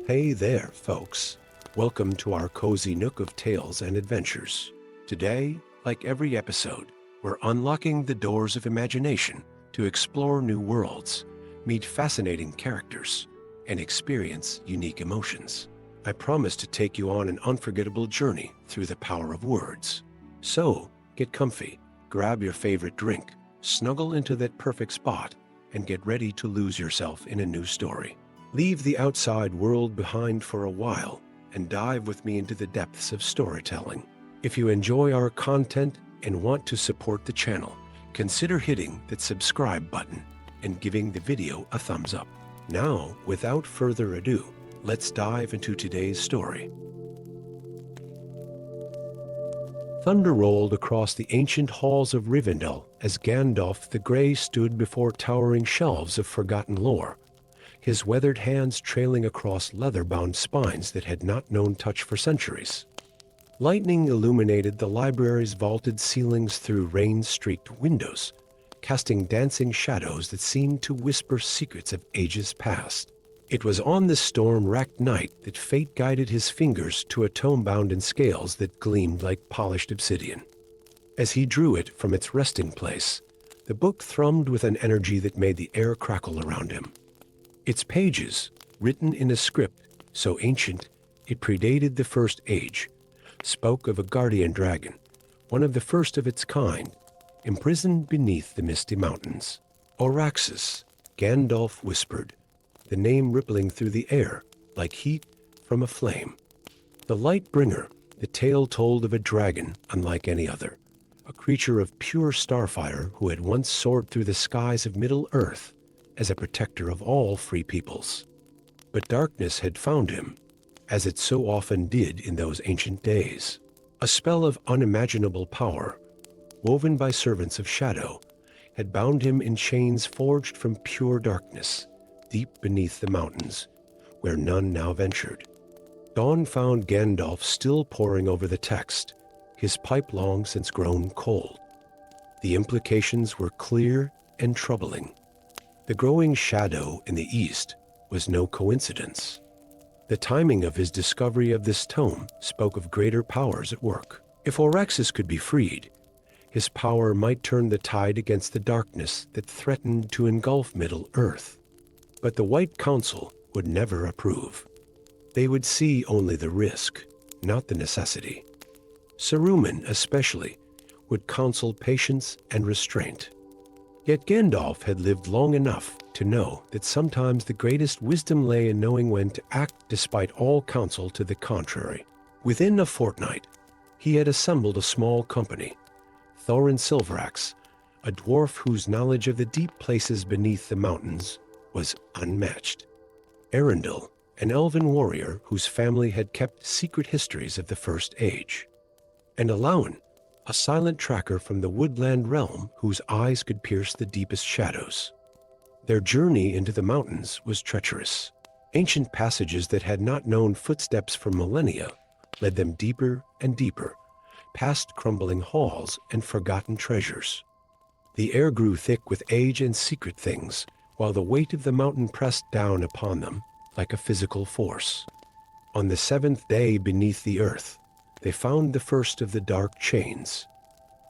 Hey there, folks. Welcome to our cozy nook of tales and adventures. Today, like every episode, we're unlocking the doors of imagination to explore new worlds, meet fascinating characters, and experience unique emotions. I promise to take you on an unforgettable journey through the power of words. So, get comfy, grab your favorite drink, snuggle into that perfect spot, and get ready to lose yourself in a new story. Leave the outside world behind for a while and dive with me into the depths of storytelling. If you enjoy our content and want to support the channel, consider hitting that subscribe button and giving the video a thumbs up. Now, without further ado, let's dive into today's story. Thunder rolled across the ancient halls of Rivendell as Gandalf the Grey stood before towering shelves of forgotten lore, his weathered hands trailing across leather-bound spines that had not known touch for centuries. Lightning illuminated the library's vaulted ceilings through rain-streaked windows, casting dancing shadows that seemed to whisper secrets of ages past. It was on this storm-racked night that fate guided his fingers to a tome bound in scales that gleamed like polished obsidian. As he drew it from its resting place, the book thrummed with an energy that made the air crackle around him. Its pages, written in a script so ancient it predated the First Age, spoke of a guardian dragon, one of the first of its kind, imprisoned beneath the misty mountains. Oraxis, Gandalf whispered, the name rippling through the air like heat from a flame. The Lightbringer, the tale told of a dragon unlike any other, a creature of pure starfire who had once soared through the skies of Middle-earth as a protector of all free peoples. But darkness had found him, as it so often did in those ancient days. A spell of unimaginable power, woven by servants of shadow, had bound him in chains forged from pure darkness, deep beneath the mountains, where none now ventured. Dawn found Gandalf still poring over the text, his pipe long since grown cold. The implications were clear and troubling. The growing shadow in the east was no coincidence. The timing of his discovery of this tome spoke of greater powers at work. If Oraxis could be freed, his power might turn the tide against the darkness that threatened to engulf Middle-earth. But the White Council would never approve. They would see only the risk, not the necessity. Saruman, especially, would counsel patience and restraint. Yet Gandalf had lived long enough to know that sometimes the greatest wisdom lay in knowing when to act despite all counsel to the contrary. Within a fortnight, he had assembled a small company. Thorin Silveraxe, a dwarf whose knowledge of the deep places beneath the mountains was unmatched. Arundel, an elven warrior whose family had kept secret histories of the First Age. And Alaun, a silent tracker from the woodland realm whose eyes could pierce the deepest shadows. Their journey into the mountains was treacherous. Ancient passages that had not known footsteps for millennia led them deeper and deeper, past crumbling halls and forgotten treasures. The air grew thick with age and secret things, while the weight of the mountain pressed down upon them like a physical force. On the seventh day beneath the earth, they found the first of the dark chains.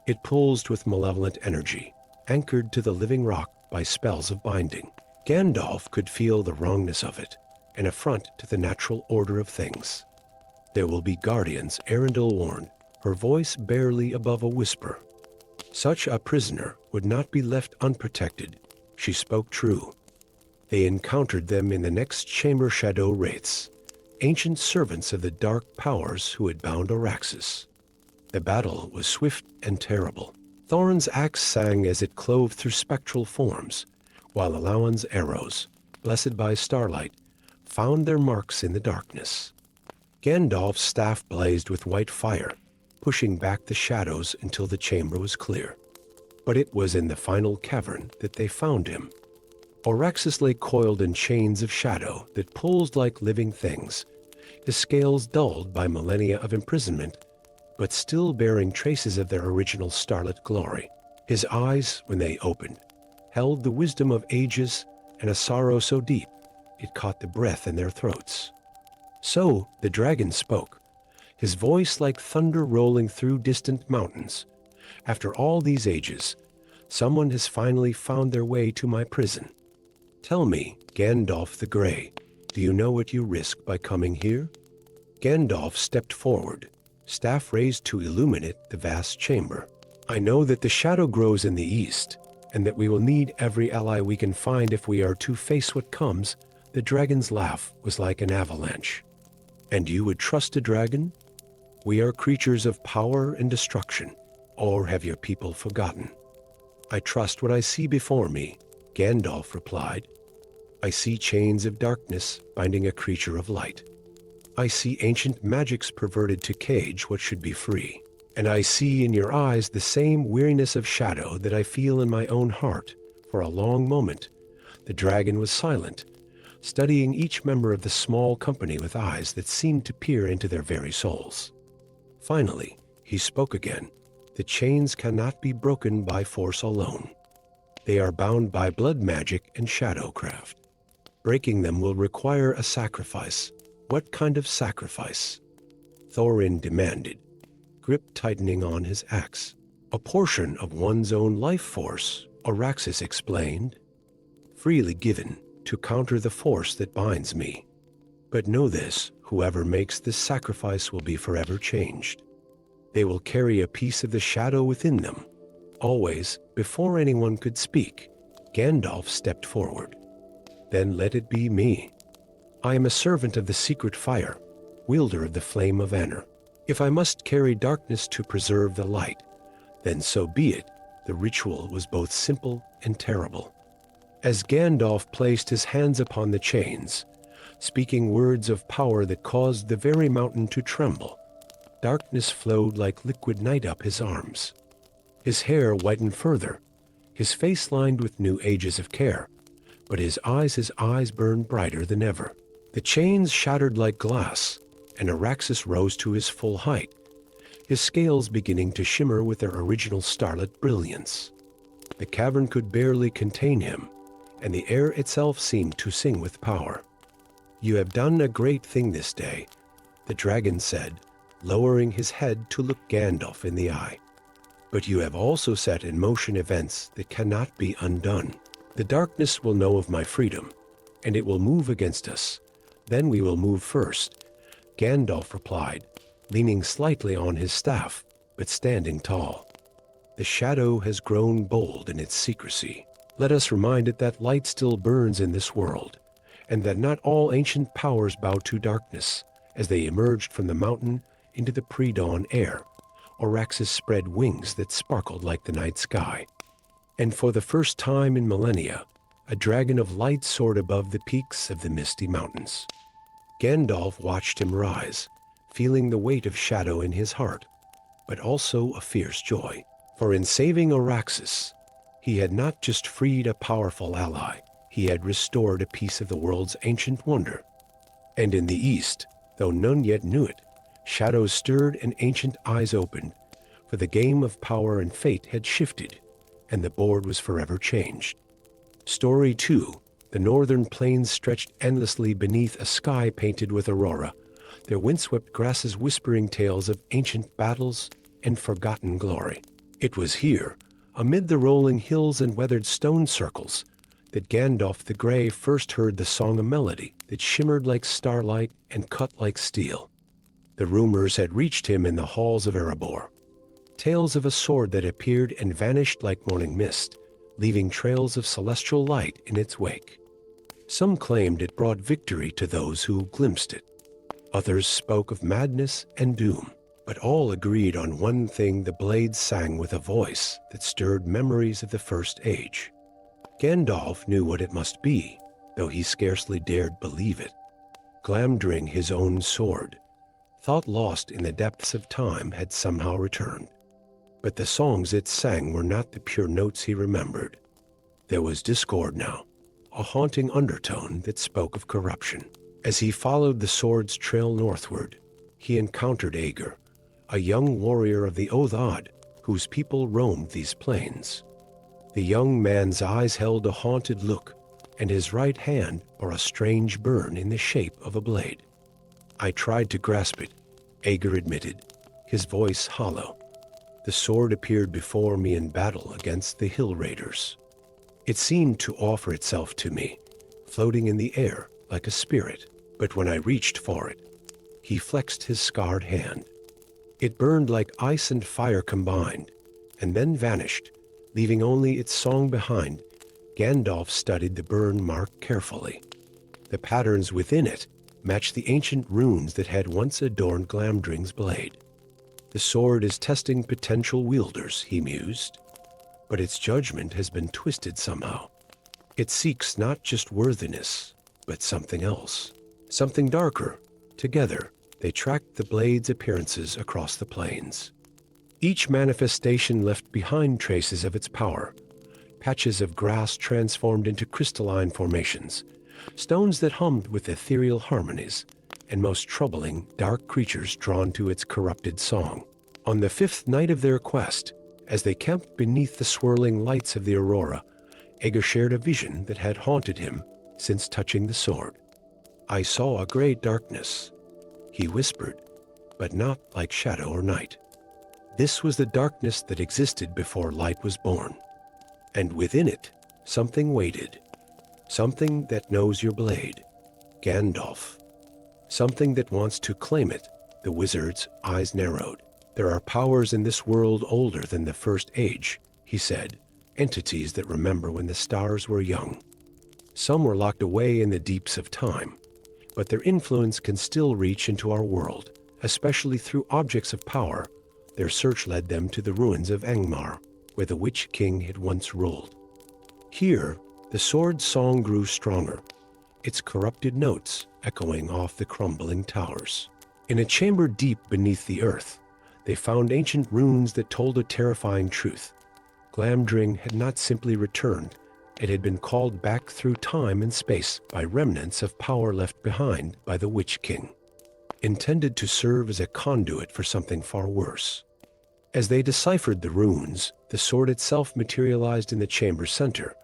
It pulsed with malevolent energy, anchored to the living rock by spells of binding. Gandalf could feel the wrongness of it, an affront to the natural order of things. There will be guardians, Arundel warned, her voice barely above a whisper. Such a prisoner would not be left unprotected. She spoke true. They encountered them in the next chamber shadow wraiths, ancient servants of the dark powers who had bound Oraxis. The battle was swift and terrible. Thorin's axe sang as it clove through spectral forms, while Alaun's arrows, blessed by starlight, found their marks in the darkness. Gandalf's staff blazed with white fire, pushing back the shadows until the chamber was clear. But it was in the final cavern that they found him. Oraxis lay coiled in chains of shadow that pulsed like living things, his scales dulled by millennia of imprisonment, but still bearing traces of their original starlit glory. His eyes, when they opened, held the wisdom of ages and a sorrow so deep it caught the breath in their throats. So the dragon spoke, his voice like thunder rolling through distant mountains. After all these ages, someone has finally found their way to my prison. Tell me, Gandalf the Grey, do you know what you risk by coming here? Gandalf stepped forward, staff raised to illuminate the vast chamber. I know that the shadow grows in the east, and that we will need every ally we can find if we are to face what comes. The dragon's laugh was like an avalanche. And you would trust a dragon? We are creatures of power and destruction, or have your people forgotten? I trust what I see before me, Gandalf replied. I see chains of darkness binding a creature of light. I see ancient magics perverted to cage what should be free. And I see in your eyes the same weariness of shadow that I feel in my own heart. For a long moment, the dragon was silent, studying each member of the small company with eyes that seemed to peer into their very souls. Finally, he spoke again. The chains cannot be broken by force alone. They are bound by blood magic and shadowcraft. Breaking them will require a sacrifice. What kind of sacrifice? Thorin demanded, grip tightening on his axe. A portion of one's own life force, Araxes explained, freely given to counter the force that binds me. But know this, whoever makes this sacrifice will be forever changed. They will carry a piece of the shadow within them. Always, before anyone could speak, Gandalf stepped forward. Then let it be me. I am a servant of the secret fire, wielder of the flame of Anor. If I must carry darkness to preserve the light, then so be it. The ritual was both simple and terrible. As Gandalf placed his hands upon the chains, speaking words of power that caused the very mountain to tremble, darkness flowed like liquid night up his arms. His hair whitened further, his face lined with new ages of care, but his eyes burned brighter than ever. The chains shattered like glass, and Araxes rose to his full height, his scales beginning to shimmer with their original starlit brilliance. The cavern could barely contain him, and the air itself seemed to sing with power. You have done a great thing this day, the dragon said, lowering his head to look Gandalf in the eye. But you have also set in motion events that cannot be undone. The darkness will know of my freedom, and it will move against us. Then we will move first, Gandalf replied, leaning slightly on his staff, but standing tall. The shadow has grown bold in its secrecy. Let us remind it that light still burns in this world, and that not all ancient powers bow to darkness. As they emerged from the mountain into the pre-dawn air, Araxes spread wings that sparkled like the night sky. And for the first time in millennia, a dragon of light soared above the peaks of the misty mountains. Gandalf watched him rise, feeling the weight of shadow in his heart, but also a fierce joy. For in saving Araxes, he had not just freed a powerful ally, he had restored a piece of the world's ancient wonder. And in the east, though none yet knew it, shadows stirred and ancient eyes opened, for the game of power and fate had shifted, and the board was forever changed. Story 2. The northern plains stretched endlessly beneath a sky painted with aurora, their windswept grasses whispering tales of ancient battles and forgotten glory. It was here, amid the rolling hills and weathered stone circles, that Gandalf the Grey first heard the song of melody that shimmered like starlight and cut like steel. The rumors had reached him in the halls of Erebor, tales of a sword that appeared and vanished like morning mist, leaving trails of celestial light in its wake. Some claimed it brought victory to those who glimpsed it. Others spoke of madness and doom, but all agreed on one thing: the blade sang with a voice that stirred memories of the First Age. Gandalf knew what it must be, though he scarcely dared believe it. Glamdring his own sword, thought lost in the depths of time, had somehow returned. But the songs it sang were not the pure notes he remembered. There was discord now, a haunting undertone that spoke of corruption. As he followed the sword's trail northward, he encountered Aegur, a young warrior of the Oath, whose people roamed these plains. The young man's eyes held a haunted look, and his right hand bore a strange burn in the shape of a blade. I tried to grasp it, Aegur admitted, his voice hollow. The sword appeared before me in battle against the hill raiders. It seemed to offer itself to me, floating in the air like a spirit, but when I reached for it, he flexed his scarred hand. It burned like ice and fire combined, and then vanished, leaving only its song behind. Gandalf studied the burn mark carefully. The patterns within it matched the ancient runes that had once adorned Glamdring's blade. The sword is testing potential wielders, he mused, but its judgment has been twisted somehow. It seeks not just worthiness, but something else, something darker. Together, they tracked the blade's appearances across the plains. Each manifestation left behind traces of its power. Patches of grass transformed into crystalline formations, stones that hummed with ethereal harmonies, and most troubling, dark creatures drawn to its corrupted song. On the fifth night of their quest, as they camped beneath the swirling lights of the aurora, Aegur shared a vision that had haunted him since touching the sword. I saw a great darkness, he whispered, but not like shadow or night. This was the darkness that existed before light was born. And within it, something waited. Something that knows your blade, Gandalf. Something that wants to claim it. The wizard's eyes narrowed. There are powers in this world older than the First Age, he said, entities that remember when the stars were young. Some were locked away in the deeps of time, but their influence can still reach into our world, especially through objects of power. Their search led them to the ruins of Angmar, where the Witch King had once ruled. Here, the sword's song grew stronger, its corrupted notes echoing off the crumbling towers. In a chamber deep beneath the earth, they found ancient runes that told a terrifying truth. Glamdring had not simply returned, it had been called back through time and space by remnants of power left behind by the Witch King, intended to serve as a conduit for something far worse. As they deciphered the runes, the sword itself materialized in the chamber's center,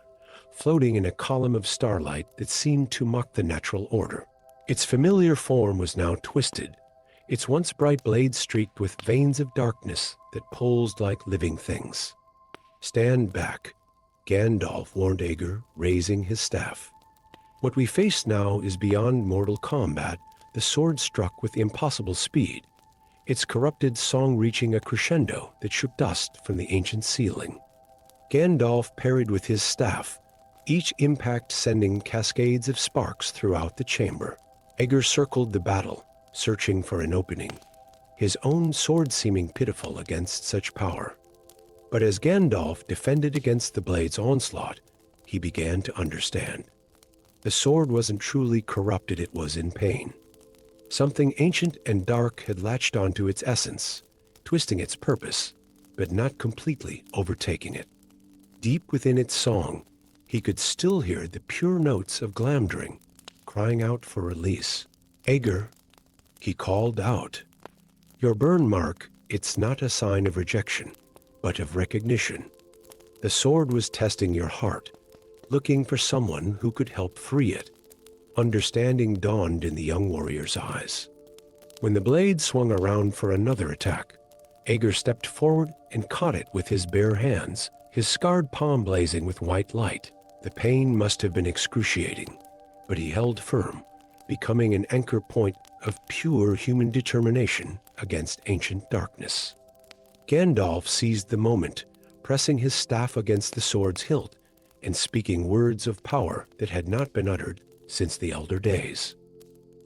floating in a column of starlight that seemed to mock the natural order. Its familiar form was now twisted, its once bright blade streaked with veins of darkness that pulsed like living things. Stand back, Gandalf warned Aegur, raising his staff. What we face now is beyond mortal combat. The sword struck with impossible speed, its corrupted song reaching a crescendo that shook dust from the ancient ceiling. Gandalf parried with his staff, each impact sending cascades of sparks throughout the chamber. Aegur circled the battle, searching for an opening, his own sword seeming pitiful against such power. But as Gandalf defended against the blade's onslaught, he began to understand. The sword wasn't truly corrupted, it was in pain. Something ancient and dark had latched onto its essence, twisting its purpose, but not completely overtaking it. Deep within its song, he could still hear the pure notes of Glamdring, crying out for release. Aegur, he called out. Your burn mark, it's not a sign of rejection, but of recognition. The sword was testing your heart, looking for someone who could help free it. Understanding dawned in the young warrior's eyes. When the blade swung around for another attack, Aegur stepped forward and caught it with his bare hands, his scarred palm blazing with white light. The pain must have been excruciating, but he held firm, becoming an anchor point of pure human determination against ancient darkness. Gandalf seized the moment, pressing his staff against the sword's hilt and speaking words of power that had not been uttered since the elder days.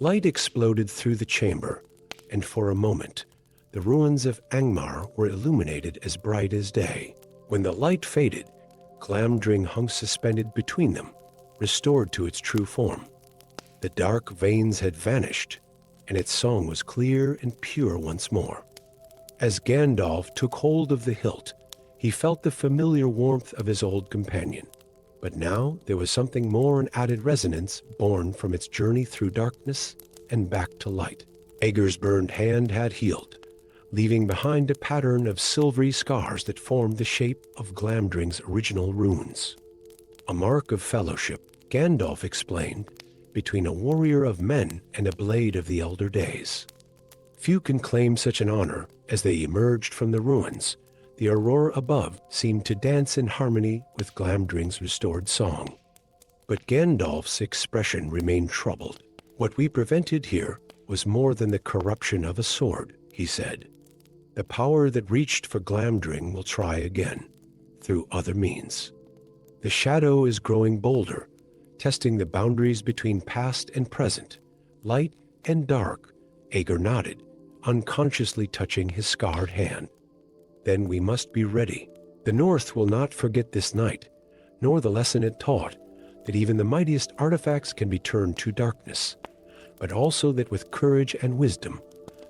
Light exploded through the chamber, and for a moment, the ruins of Angmar were illuminated as bright as day. When the light faded, Glamdring hung suspended between them, restored to its true form. The dark veins had vanished, and its song was clear and pure once more. As Gandalf took hold of the hilt, he felt the familiar warmth of his old companion. But now there was something more, an added resonance born from its journey through darkness and back to light. Aegur's burned hand had healed, leaving behind a pattern of silvery scars that formed the shape of Glamdring's original runes. A mark of fellowship, Gandalf explained, between a warrior of men and a blade of the elder days. Few can claim such an honor. As they emerged from the ruins, the aurora above seemed to dance in harmony with Glamdring's restored song. But Gandalf's expression remained troubled. "What we prevented here was more than the corruption of a sword," he said. "The power that reached for Glamdring will try again, through other means. The shadow is growing bolder, testing the boundaries between past and present, light and dark." Aegur nodded, unconsciously touching his scarred hand. "Then we must be ready. The North will not forget this night, nor the lesson it taught, that even the mightiest artifacts can be turned to darkness, but also that with courage and wisdom,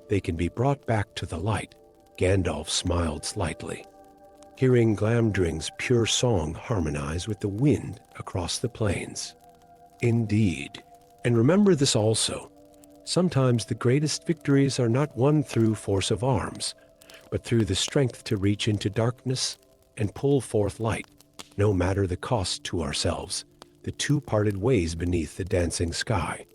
they can be brought back to the light." Gandalf smiled slightly, hearing Glamdring's pure song harmonize with the wind across the plains. "Indeed. And remember this also. Sometimes the greatest victories are not won through force of arms, but through the strength to reach into darkness and pull forth light, no matter the cost to ourselves." The two parted ways beneath the dancing sky,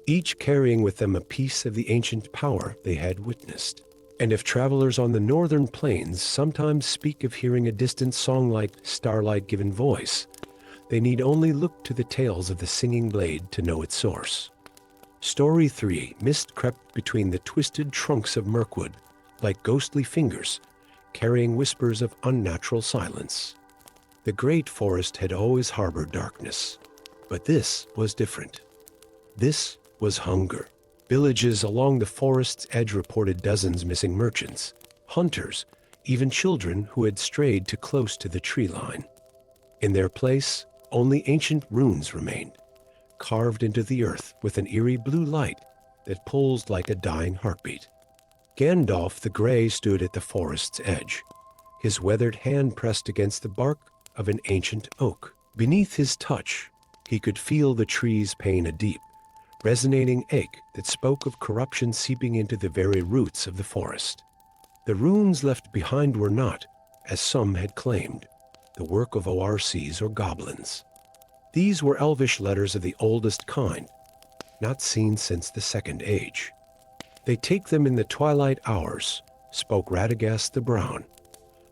each carrying with them a piece of the ancient power they had witnessed. And if travelers on the northern plains sometimes speak of hearing a distant song like starlight given voice, they need only look to the tales of the singing blade to know its source. Story 3. Mist crept between the twisted trunks of Mirkwood, like ghostly fingers, carrying whispers of unnatural silence. The great forest had always harbored darkness, but this was different. This was hunger. Villages along the forest's edge reported dozens missing merchants, hunters, even children who had strayed too close to the tree line. In their place, only ancient runes remained, carved into the earth with an eerie blue light that pulsed like a dying heartbeat. Gandalf the Grey stood at the forest's edge, his weathered hand pressed against the bark of an ancient oak. Beneath his touch, he could feel the tree's pain, a deep, resonating ache that spoke of corruption seeping into the very roots of the forest. The runes left behind were not, as some had claimed, the work of ORCs or goblins. These were elvish letters of the oldest kind, not seen since the Second Age. "They take them in the twilight hours," spoke Radagast the Brown,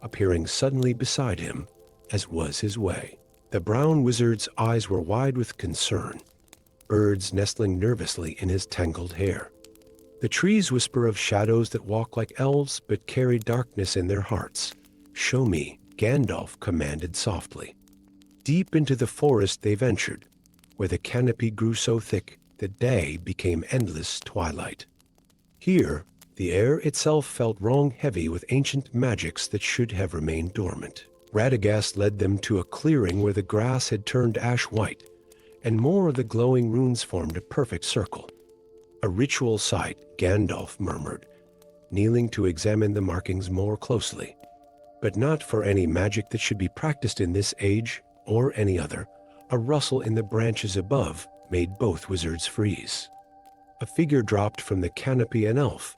appearing suddenly beside him, as was his way. The brown wizard's eyes were wide with concern, birds nestling nervously in his tangled hair. The trees whisper of shadows that walk like elves but carry darkness in their hearts. "Show me," Gandalf commanded softly. Deep into the forest they ventured, where the canopy grew so thick that day became endless twilight. Here, the air itself felt wrong-heavy with ancient magics that should have remained dormant. Radagast led them to a clearing where the grass had turned ash-white, and more of the glowing runes formed a perfect circle. "A ritual site," Gandalf murmured, kneeling to examine the markings more closely. "But not for any magic that should be practiced in this age or any other." A rustle in the branches above made both wizards freeze. A figure dropped from the canopy, an elf,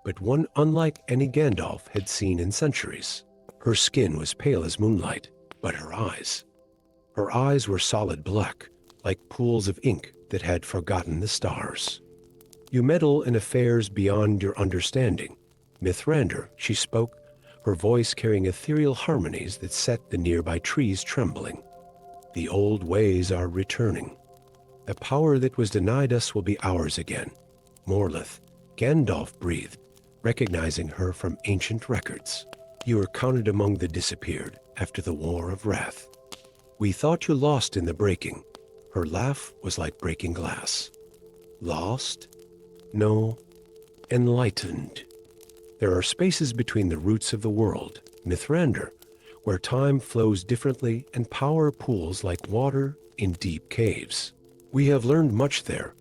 but one unlike any Gandalf had seen in centuries. Her skin was pale as moonlight, but her eyes were solid black, like pools of ink that had forgotten the stars. "You meddle in affairs beyond your understanding, Mithrandir," she spoke, her voice carrying ethereal harmonies that set the nearby trees trembling. "The old ways are returning. The power that was denied us will be ours again." "Morleth," Gandalf breathed, recognizing her from ancient records. "You were counted among the disappeared after the War of Wrath. We thought you lost in the breaking." Her laugh was like breaking glass. "Lost? No, enlightened. There are spaces between the roots of the world, Mithrandir, where time flows differently and power pools like water in deep caves. We have learned much there.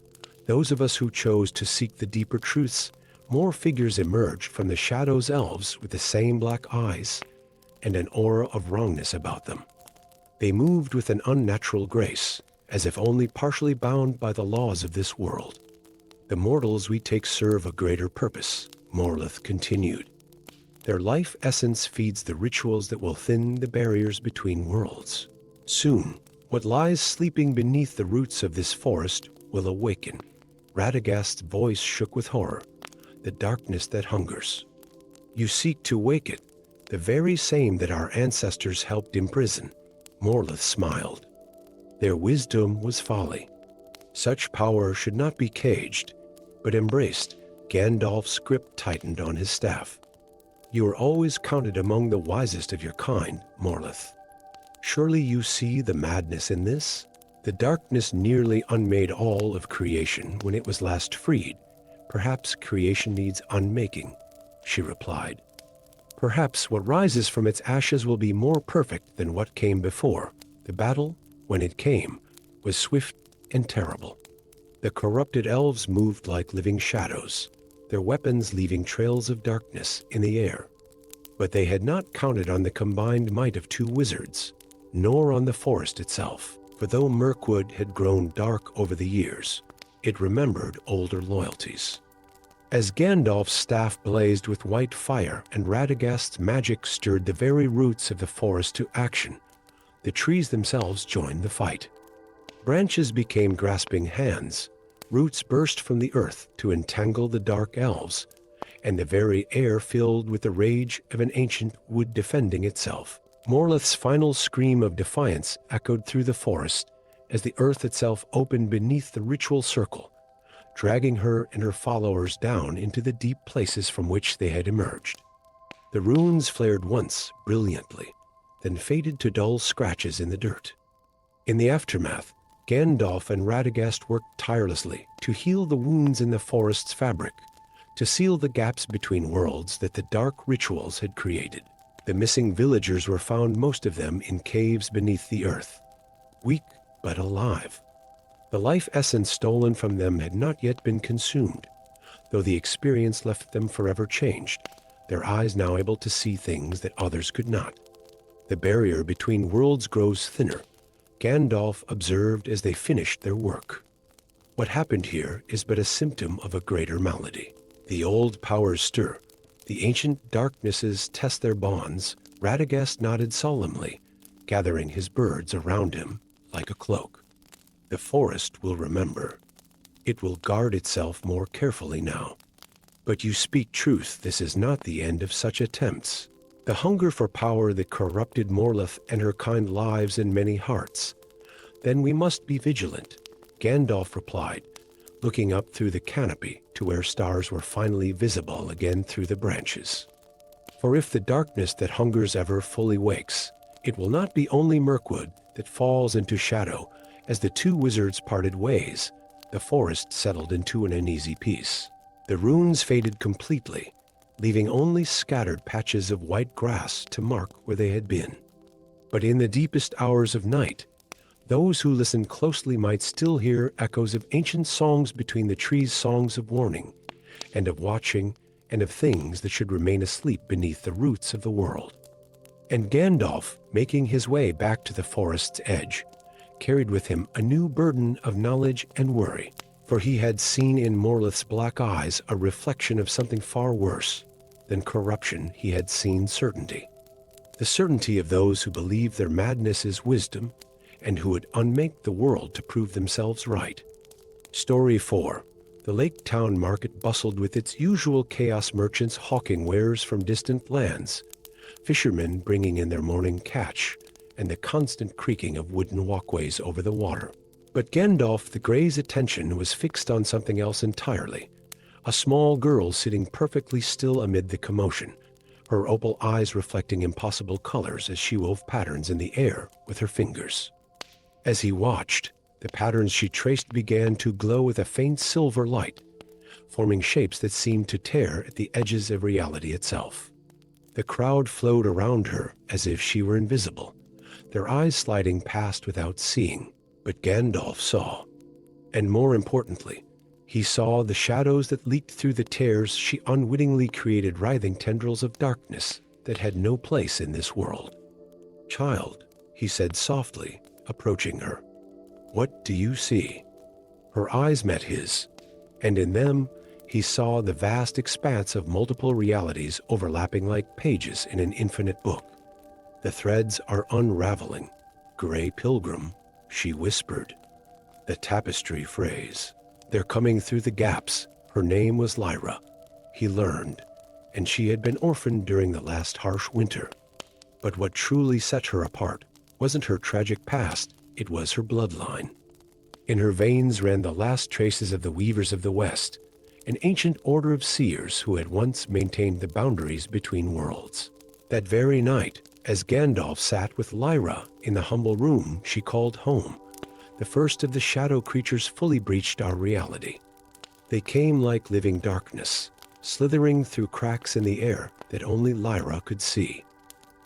Those of us who chose to seek the deeper truths, more figures emerged from the shadows, elves with the same black eyes and an aura of wrongness about them. They moved with an unnatural grace, as if only partially bound by the laws of this world. The mortals we take serve a greater purpose," Morleth continued. "Their life essence feeds the rituals that will thin the barriers between worlds. Soon, what lies sleeping beneath the roots of this forest will awaken." Radagast's voice shook with horror. "The darkness that hungers. You seek to wake it, the very same that our ancestors helped imprison." Morleth smiled. "Their wisdom was folly. Such power should not be caged, but embraced." Gandalf's grip tightened on his staff. "You are always counted among the wisest of your kind, Morleth. Surely you see the madness in this? The darkness nearly unmade all of creation when it was last freed. Perhaps creation needs unmaking," she replied. "Perhaps what rises from its ashes will be more perfect than what came before." The battle, when it came, was swift and terrible. The corrupted elves moved like living shadows, their weapons leaving trails of darkness in the air. But they had not counted on the combined might of two wizards, nor on the forest itself. For though Mirkwood had grown dark over the years, it remembered older loyalties. As Gandalf's staff blazed with white fire and Radagast's magic stirred the very roots of the forest to action, the trees themselves joined the fight. Branches became grasping hands, roots burst from the earth to entangle the dark elves, and the very air filled with the rage of an ancient wood defending itself. Morleth's final scream of defiance echoed through the forest as the earth itself opened beneath the ritual circle, dragging her and her followers down into the deep places from which they had emerged. The runes flared once brilliantly, then faded to dull scratches in the dirt. In the aftermath, Gandalf and Radagast worked tirelessly to heal the wounds in the forest's fabric, to seal the gaps between worlds that the dark rituals had created. The missing villagers were found, most of them in caves beneath the earth, weak but alive. The life essence stolen from them had not yet been consumed, though the experience left them forever changed, their eyes now able to see things that others could not. The barrier between worlds grows thinner, Gandalf observed as they finished their work. What happened here is but a symptom of a greater malady. The old powers stir. The ancient darknesses test their bonds. Radagast nodded solemnly, gathering his birds around him like a cloak. The forest will remember. It will guard itself more carefully now. But you speak truth, this is not the end of such attempts. The hunger for power that corrupted Morleth and her kind lives in many hearts. Then we must be vigilant, Gandalf replied, looking up through the canopy to where stars were finally visible again through the branches. For if the darkness that hungers ever fully wakes, it will not be only Mirkwood that falls into shadow. As the two wizards parted ways, the forest settled into an uneasy peace. The runes faded completely, leaving only scattered patches of white grass to mark where they had been. But in the deepest hours of night, those who listened closely might still hear echoes of ancient songs between the trees, songs of warning, and of watching, and of things that should remain asleep beneath the roots of the world. And Gandalf, making his way back to the forest's edge, carried with him a new burden of knowledge and worry, for he had seen in Morleth's black eyes a reflection of something far worse than corruption. He had seen certainty. The certainty of those who believe their madness is wisdom, and who would unmake the world to prove themselves right. Story 4. The lake town market bustled with its usual chaos, merchants hawking wares from distant lands, fishermen bringing in their morning catch, and the constant creaking of wooden walkways over the water. But Gandalf the Grey's attention was fixed on something else entirely. A small girl sitting perfectly still amid the commotion, her opal eyes reflecting impossible colors as she wove patterns in the air with her fingers. As he watched, the patterns she traced began to glow with a faint silver light, forming shapes that seemed to tear at the edges of reality itself. The crowd flowed around her as if she were invisible, their eyes sliding past without seeing. But Gandalf saw, and more importantly, he saw the shadows that leaked through the tears she unwittingly created, writhing tendrils of darkness that had no place in this world. "Child," he said softly, approaching her, "what do you see?" Her eyes met his, and in them he saw the vast expanse of multiple realities overlapping like pages in an infinite book. "The threads are unraveling, Grey Pilgrim," she whispered. The tapestry phrase. They're coming through the gaps. Her name was Lyra, he learned, and she had been orphaned during the last harsh winter. But what truly set her apart wasn't her tragic past, it was her bloodline. In her veins ran the last traces of the Weavers of the West, an ancient order of seers who had once maintained the boundaries between worlds. That very night, as Gandalf sat with Lyra in the humble room she called home, the first of the shadow creatures fully breached our reality. They came like living darkness, slithering through cracks in the air that only Lyra could see.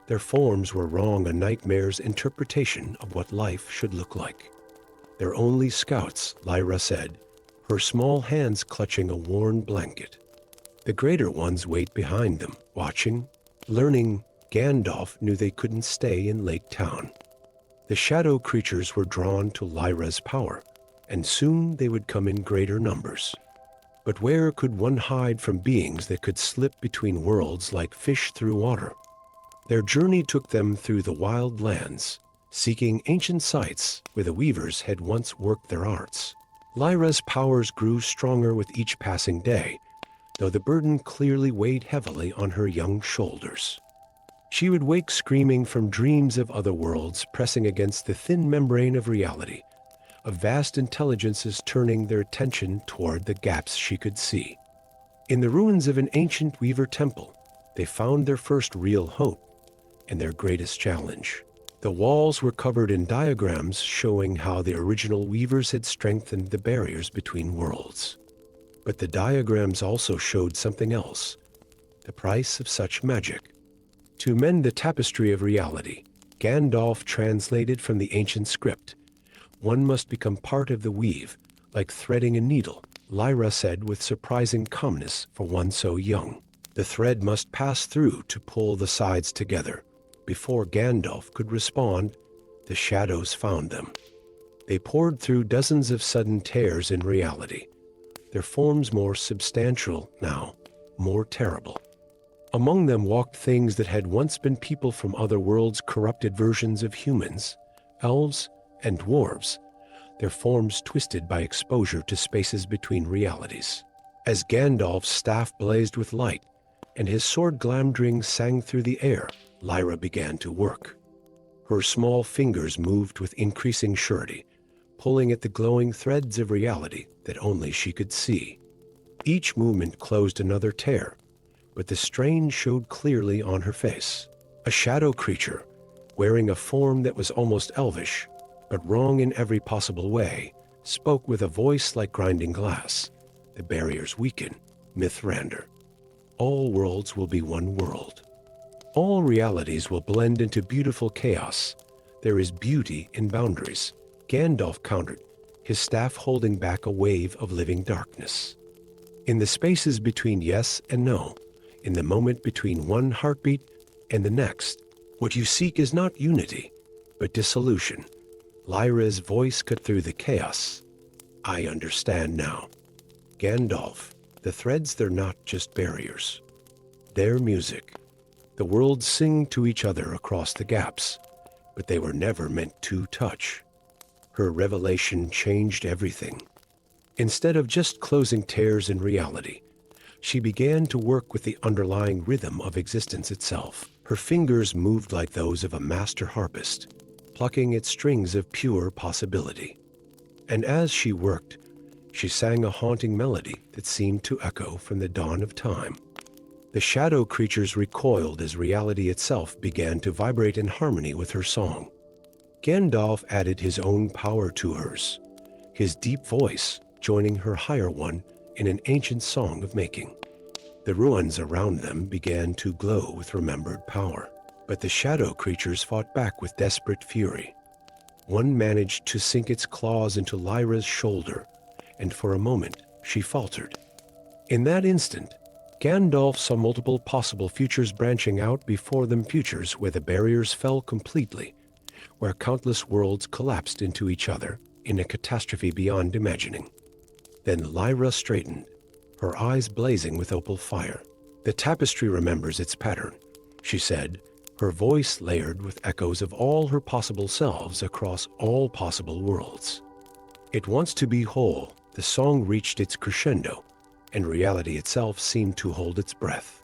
Their forms were wrong a nightmare's interpretation of what life should look like. They're only scouts, Lyra said, her small hands clutching a worn blanket. The greater ones wait behind them, watching, learning. Gandalf knew they couldn't stay in Lake Town. The shadow creatures were drawn to Lyra's power, and soon they would come in greater numbers. But where could one hide from beings that could slip between worlds like fish through water? Their journey took them through the wild lands, seeking ancient sites where the weavers had once worked their arts. Lyra's powers grew stronger with each passing day, though the burden clearly weighed heavily on her young shoulders. She would wake screaming from dreams of other worlds pressing against the thin membrane of reality, of vast intelligences turning their attention toward the gaps she could see. In the ruins of an ancient weaver temple, they found their first real hope and their greatest challenge. The walls were covered in diagrams showing how the original weavers had strengthened the barriers between worlds. But the diagrams also showed something else, the price of such magic. To mend the tapestry of reality, Gandalf translated from the ancient script. One must become part of the weave, like threading a needle, Lyra said with surprising calmness for one so young. The thread must pass through to pull the sides together. Before Gandalf could respond, the shadows found them. They poured through dozens of sudden tears in reality, their forms more substantial now, more terrible. Among them walked things that had once been people from other worlds, corrupted versions of humans, elves, and dwarves, their forms twisted by exposure to spaces between realities. As Gandalf's staff blazed with light and his sword Glamdring sang through the air, Lyra began to work. Her small fingers moved with increasing surety, pulling at the glowing threads of reality that only she could see. Each movement closed another tear, but the strain showed clearly on her face. A shadow creature, wearing a form that was almost elvish, but wrong in every possible way, spoke with a voice like grinding glass. The barriers weaken, Mithrandir. All worlds will be one world. All realities will blend into beautiful chaos. There is beauty in boundaries, Gandalf countered, his staff holding back a wave of living darkness. In the spaces between yes and no, in the moment between one heartbeat and the next, what you seek is not unity, but dissolution. Lyra's voice cut through the chaos. I understand now. Gandalf, the threads, they're not just barriers. They're music. The worlds sing to each other across the gaps, but they were never meant to touch. Her revelation changed everything. Instead of just closing tears in reality, she began to work with the underlying rhythm of existence itself. Her fingers moved like those of a master harpist, plucking at strings of pure possibility. And as she worked, she sang a haunting melody that seemed to echo from the dawn of time. The shadow creatures recoiled as reality itself began to vibrate in harmony with her song. Gandalf added his own power to hers, his deep voice joining her higher one in an ancient song of making. The ruins around them began to glow with remembered power, but the shadow creatures fought back with desperate fury. One managed to sink its claws into Lyra's shoulder, and for a moment she faltered. In that instant, Gandalf saw multiple possible futures branching out before them, futures where the barriers fell completely, where countless worlds collapsed into each other in a catastrophe beyond imagining. Then Lyra straightened, her eyes blazing with opal fire. The tapestry remembers its pattern, she said, her voice layered with echoes of all her possible selves across all possible worlds. It wants to be whole. The song reached its crescendo, and reality itself seemed to hold its breath.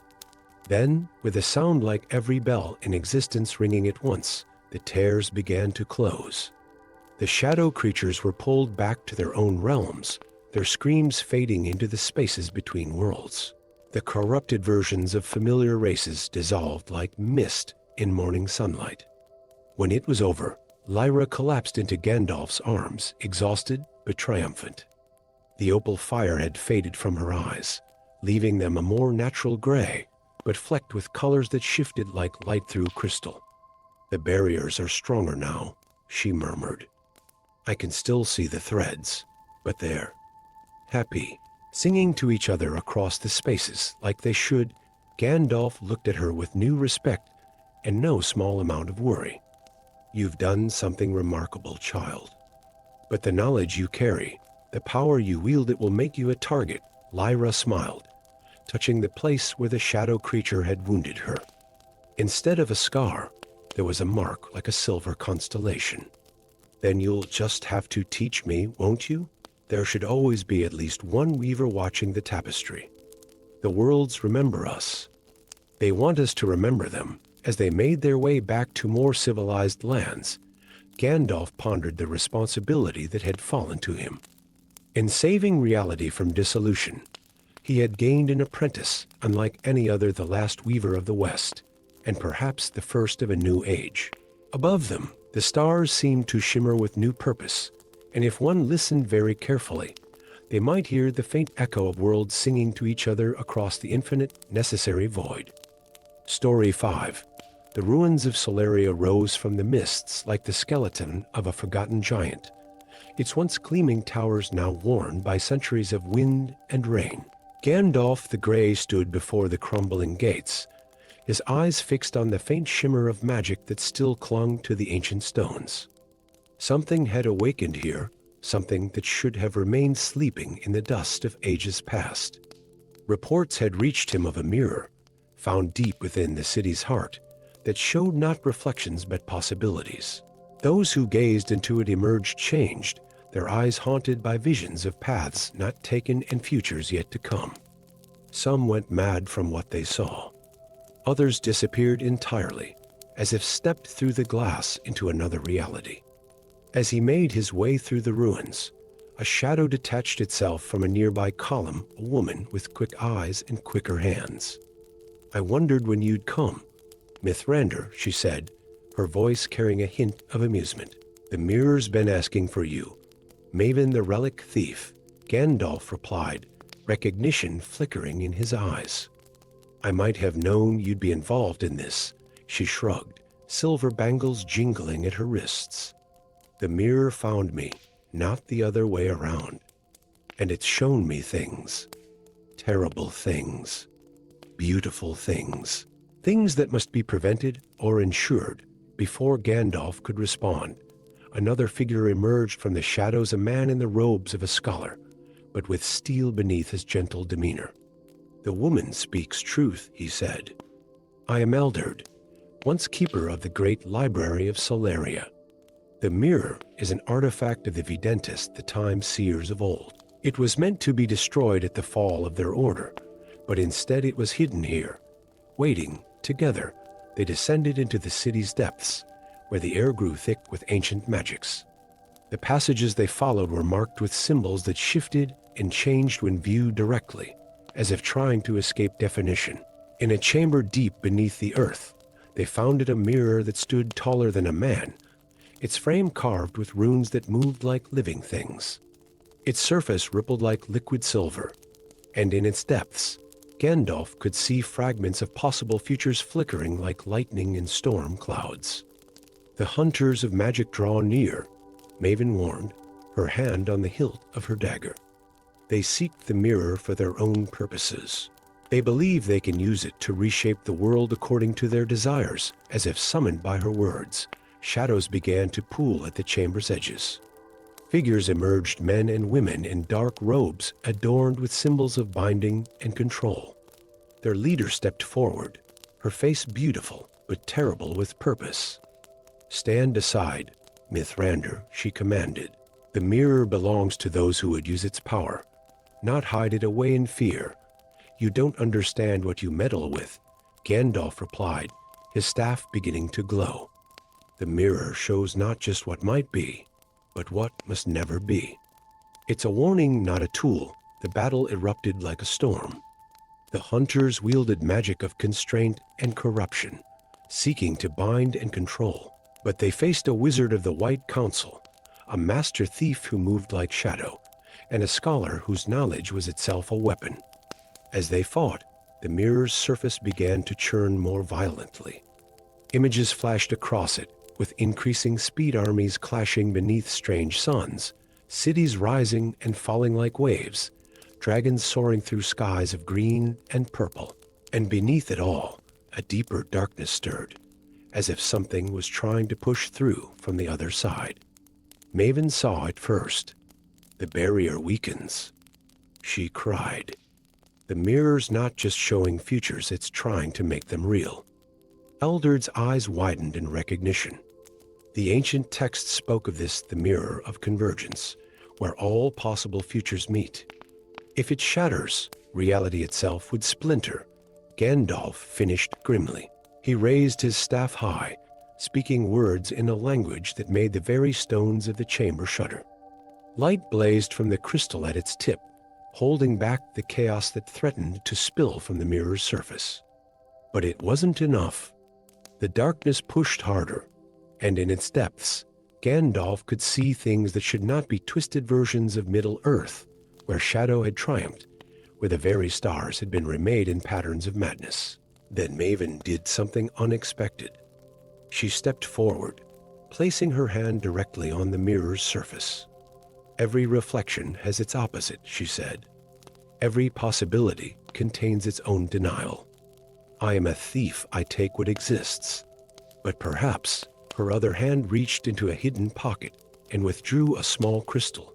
Then, with a sound like every bell in existence ringing at once, the tears began to close. The shadow creatures were pulled back to their own realms, their screams fading into the spaces between worlds. The corrupted versions of familiar races dissolved like mist in morning sunlight. When it was over, Lyra collapsed into Gandalf's arms, exhausted but triumphant. The opal fire had faded from her eyes, leaving them a more natural gray, but flecked with colors that shifted like light through crystal. "The barriers are stronger now," she murmured. "I can still see the threads, but they're happy." Singing to each other across the spaces like they should, Gandalf looked at her with new respect and no small amount of worry. "You've done something remarkable, child. But the knowledge you carry, the power you wield, it will make you a target." Lyra smiled, touching the place where the shadow creature had wounded her. Instead of a scar, there was a mark like a silver constellation. "Then you'll just have to teach me, won't you? There should always be at least one weaver watching the tapestry. The worlds remember us. They want us to remember them." As they made their way back to more civilized lands, Gandalf pondered the responsibility that had fallen to him. In saving reality from dissolution, he had gained an apprentice unlike any other, the last weaver of the West, and perhaps the first of a new age. Above them, the stars seemed to shimmer with new purpose, and if one listened very carefully, they might hear the faint echo of worlds singing to each other across the infinite, necessary void. Story 5. The ruins of Solaria rose from the mists like the skeleton of a forgotten giant, its once gleaming towers now worn by centuries of wind and rain. Gandalf the Grey stood before the crumbling gates, his eyes fixed on the faint shimmer of magic that still clung to the ancient stones. Something had awakened here, something that should have remained sleeping in the dust of ages past. Reports had reached him of a mirror, found deep within the city's heart, that showed not reflections but possibilities. Those who gazed into it emerged changed, their eyes haunted by visions of paths not taken and futures yet to come. Some went mad from what they saw. Others disappeared entirely, as if stepped through the glass into another reality. As he made his way through the ruins, a shadow detached itself from a nearby column, a woman with quick eyes and quicker hands. "I wondered when you'd come, Mithrandir," she said, her voice carrying a hint of amusement. "The mirror's been asking for you, Maven the Relic Thief," Gandalf replied, recognition flickering in his eyes. "I might have known you'd be involved in this," she shrugged, silver bangles jingling at her wrists. "The mirror found me, not the other way around. And it's shown me things. Terrible things. Beautiful things. Things that must be prevented or ensured." Before Gandalf could respond, another figure emerged from the shadows, a man in the robes of a scholar, but with steel beneath his gentle demeanor. "The woman speaks truth," he said. "I am Eldred, once keeper of the great library of Solaria. The mirror is an artifact of the Videntes, the time seers of old. It was meant to be destroyed at the fall of their order, but instead it was hidden here, waiting. Together, they descended into the city's depths, where the air grew thick with ancient magics. The passages they followed were marked with symbols that shifted and changed when viewed directly, as if trying to escape definition. In a chamber deep beneath the earth, they found a mirror that stood taller than a man, its frame carved with runes that moved like living things. Its surface rippled like liquid silver, and in its depths, Gandalf could see fragments of possible futures flickering like lightning in storm clouds. "The hunters of magic draw near," Maven warned, her hand on the hilt of her dagger. "They seek the mirror for their own purposes. They believe they can use it to reshape the world according to their desires." As if summoned by her words, shadows began to pool at the chamber's edges. Figures emerged, men and women in dark robes adorned with symbols of binding and control. Their leader stepped forward, her face beautiful but terrible with purpose. "Stand aside, Mithrandir," she commanded. The mirror belongs to those who would use its power, not hide it away in fear. You don't understand what you meddle with, Gandalf replied, his staff beginning to glow. The mirror shows not just what might be, but what must never be. It's a warning, not a tool. The battle erupted like a storm. The hunters wielded magic of constraint and corruption, seeking to bind and control. But they faced a wizard of the White Council, a master thief who moved like shadow, and a scholar whose knowledge was itself a weapon. As they fought, the mirror's surface began to churn more violently. Images flashed across it, with increasing speed, armies clashing beneath strange suns, cities rising and falling like waves, dragons soaring through skies of green and purple. And beneath it all, a deeper darkness stirred, as if something was trying to push through from the other side. Maven saw it first. The barrier weakens, she cried. The mirror's not just showing futures, it's trying to make them real. Eldred's eyes widened in recognition. The ancient text spoke of this, the mirror of convergence, where all possible futures meet. If it shatters, reality itself would splinter. Gandalf finished grimly. He raised his staff high, speaking words in a language that made the very stones of the chamber shudder. Light blazed from the crystal at its tip, holding back the chaos that threatened to spill from the mirror's surface. But it wasn't enough. The darkness pushed harder, and in its depths, Gandalf could see things that should not be, twisted versions of Middle-earth, where shadow had triumphed, where the very stars had been remade in patterns of madness. Then Maven did something unexpected. She stepped forward, placing her hand directly on the mirror's surface. Every reflection has its opposite, she said. Every possibility contains its own denial. I am a thief, I take what exists. But perhaps her other hand reached into a hidden pocket and withdrew a small crystal,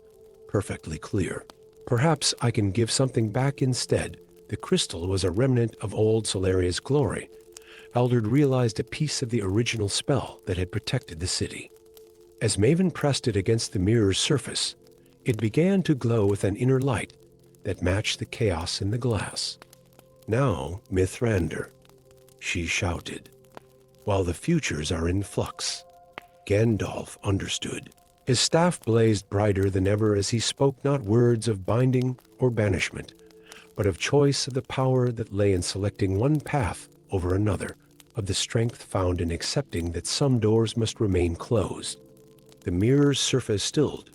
perfectly clear. Perhaps I can give something back instead. The crystal was a remnant of old Solaria's glory. Eldred realized a piece of the original spell that had protected the city. As Maven pressed it against the mirror's surface, it began to glow with an inner light that matched the chaos in the glass. Now, Mithrandir, she shouted, while the futures are in flux. Gandalf understood. His staff blazed brighter than ever as he spoke not words of binding or banishment, but of choice, of the power that lay in selecting one path over another, of the strength found in accepting that some doors must remain closed. The mirror's surface stilled,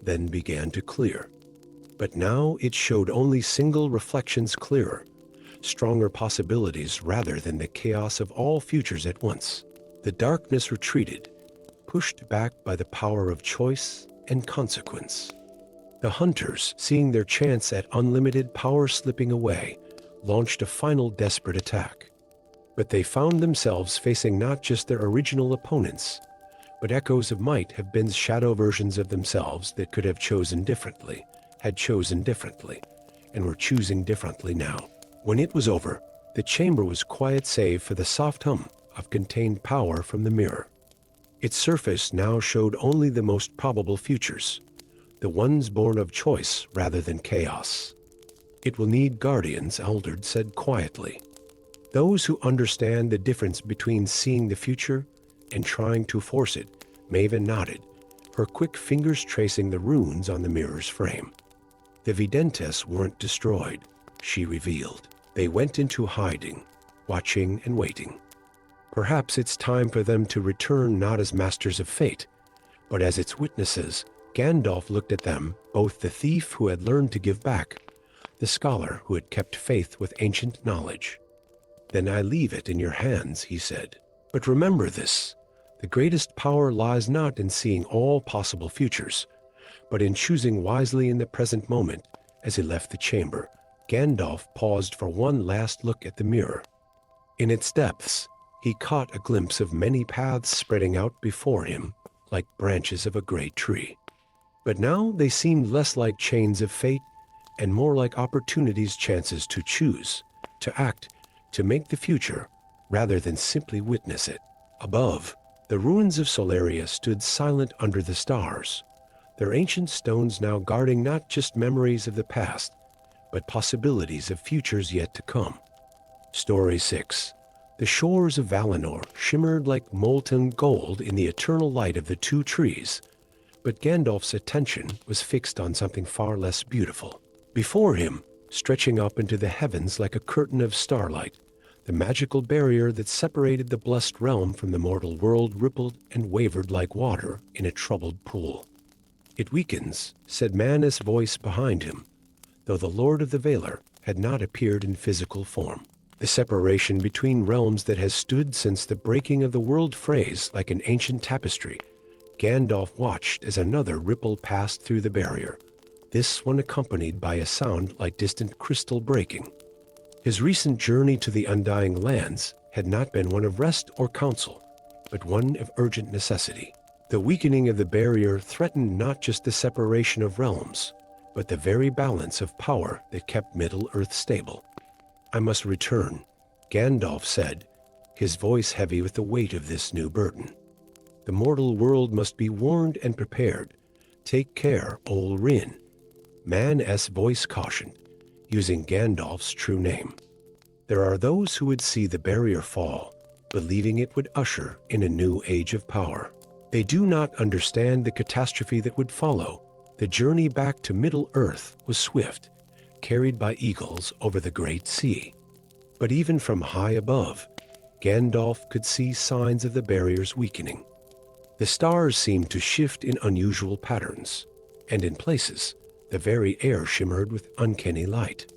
then began to clear. But now it showed only single reflections clearer, stronger possibilities rather than the chaos of all futures at once. The darkness retreated, pushed back by the power of choice and consequence. The hunters, seeing their chance at unlimited power slipping away, launched a final desperate attack. But they found themselves facing not just their original opponents, but echoes of might have been, shadow versions of themselves that could have chosen differently, had chosen differently, and were choosing differently now. When it was over, the chamber was quiet save for the soft hum of contained power from the mirror. Its surface now showed only the most probable futures, the ones born of choice rather than chaos. It will need guardians, Eldred said quietly. Those who understand the difference between seeing the future and trying to force it. Maven nodded, her quick fingers tracing the runes on the mirror's frame. The Videntes weren't destroyed, she revealed. They went into hiding, watching and waiting. Perhaps it's time for them to return not as masters of fate, but as its witnesses. Gandalf looked at them, both the thief who had learned to give back, the scholar who had kept faith with ancient knowledge. Then I leave it in your hands, he said. But remember this, the greatest power lies not in seeing all possible futures, but in choosing wisely in the present moment. As he left the chamber, Gandalf paused for one last look at the mirror. In its depths, he caught a glimpse of many paths spreading out before him, like branches of a great tree. But now they seemed less like chains of fate and more like opportunities, chances to choose, to act, to make the future, rather than simply witness it. Above, the ruins of Solaria stood silent under the stars, their ancient stones now guarding not just memories of the past, but possibilities of futures yet to come. Story 6. The shores of Valinor shimmered like molten gold in the eternal light of the two trees, but Gandalf's attention was fixed on something far less beautiful. Before him, stretching up into the heavens like a curtain of starlight, the magical barrier that separated the blessed realm from the mortal world rippled and wavered like water in a troubled pool. "It weakens," said Manus' voice behind him, though the Lord of the Valar had not appeared in physical form. The separation between realms that has stood since the breaking of the world phrase like an ancient tapestry. Gandalf watched as another ripple passed through the barrier, this one accompanied by a sound like distant crystal breaking. His recent journey to the Undying Lands had not been one of rest or counsel, but one of urgent necessity. The weakening of the barrier threatened not just the separation of realms, but the very balance of power that kept Middle-earth stable. "I must return," Gandalf said, his voice heavy with the weight of this new burden. "The mortal world must be warned and prepared. Take care, Ol Rin," Man's voice cautioned, using Gandalf's true name. There are those who would see the barrier fall, believing it would usher in a new age of power. They do not understand the catastrophe that would follow. The journey back to Middle-earth was swift, carried by eagles over the great sea. But even from high above, Gandalf could see signs of the barrier's weakening. The stars seemed to shift in unusual patterns, and in places, the very air shimmered with uncanny light.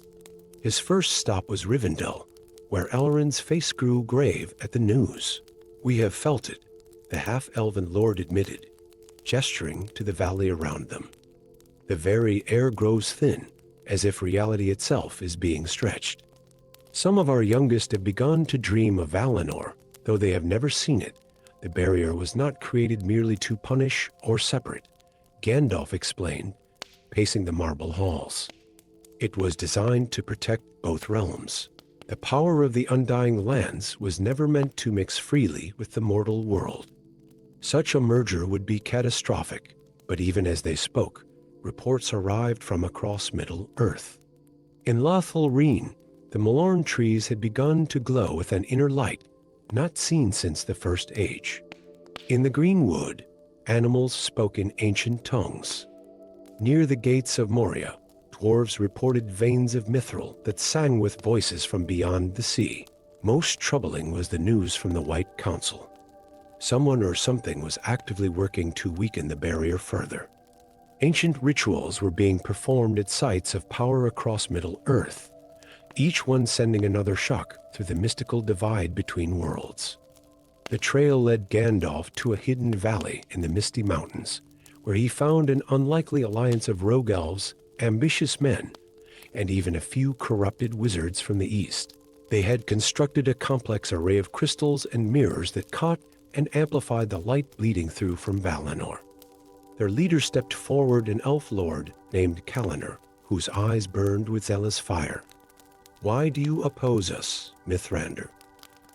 His first stop was Rivendell, where Elrond's face grew grave at the news. "We have felt it," the half-elven lord admitted, gesturing to the valley around them. "The very air grows thin, as if reality itself is being stretched. Some of our youngest have begun to dream of Valinor, though they have never seen it. The barrier was not created merely to punish or separate," Gandalf explained, pacing the marble halls. "It was designed to protect both realms. The power of the Undying Lands was never meant to mix freely with the mortal world. Such a merger would be catastrophic," but even as they spoke, reports arrived from across Middle-earth. In Lothal Reen, the Malorn trees had begun to glow with an inner light, not seen since the First Age. In the Greenwood, animals spoke in ancient tongues. Near the gates of Moria, dwarves reported veins of mithril that sang with voices from beyond the sea. Most troubling was the news from the White Council. Someone or something was actively working to weaken the barrier further. Ancient rituals were being performed at sites of power across Middle-earth, each one sending another shock through the mystical divide between worlds. The trail led Gandalf to a hidden valley in the Misty Mountains, where he found an unlikely alliance of rogue elves, ambitious men, and even a few corrupted wizards from the east. They had constructed a complex array of crystals and mirrors that caught and amplified the light bleeding through from Valinor. Their leader stepped forward, an elf lord named Kalanir, whose eyes burned with zealous fire. "Why do you oppose us, Mithrandir?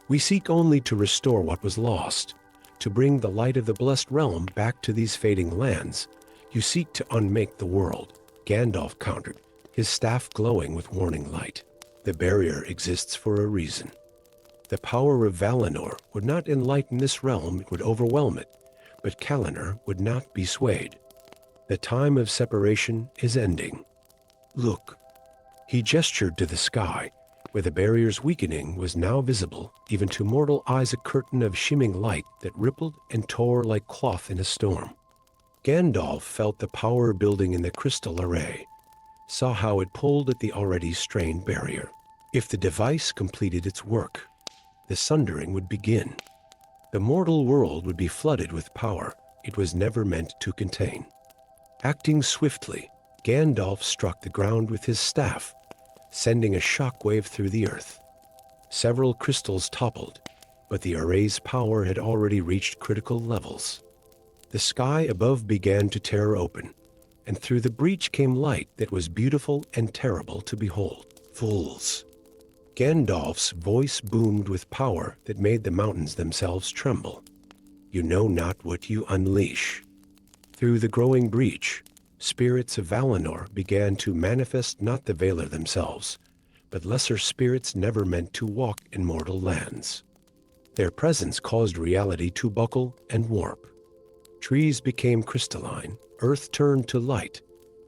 We seek only to restore what was lost, to bring the light of the blessed realm back to these fading lands. You seek to unmake the world," Gandalf countered, his staff glowing with warning light. "The barrier exists for a reason. The power of Valinor would not enlighten this realm, it would overwhelm it, but Kalanir would not be swayed. The time of separation is ending. Look." He gestured to the sky, where the barrier's weakening was now visible, even to mortal eyes, a curtain of shimmering light that rippled and tore like cloth in a storm. Gandalf felt the power building in the crystal array, saw how it pulled at the already strained barrier. If the device completed its work, the sundering would begin. The mortal world would be flooded with power it was never meant to contain. Acting swiftly, Gandalf struck the ground with his staff, sending a shockwave through the earth. Several crystals toppled, but the array's power had already reached critical levels. The sky above began to tear open, and through the breach came light that was beautiful and terrible to behold. "Fools!" Gandalf's voice boomed with power that made the mountains themselves tremble. "You know not what you unleash." Through the growing breach, spirits of Valinor began to manifest, not the Valar themselves, but lesser spirits never meant to walk in mortal lands. Their presence caused reality to buckle and warp. Trees became crystalline, earth turned to light,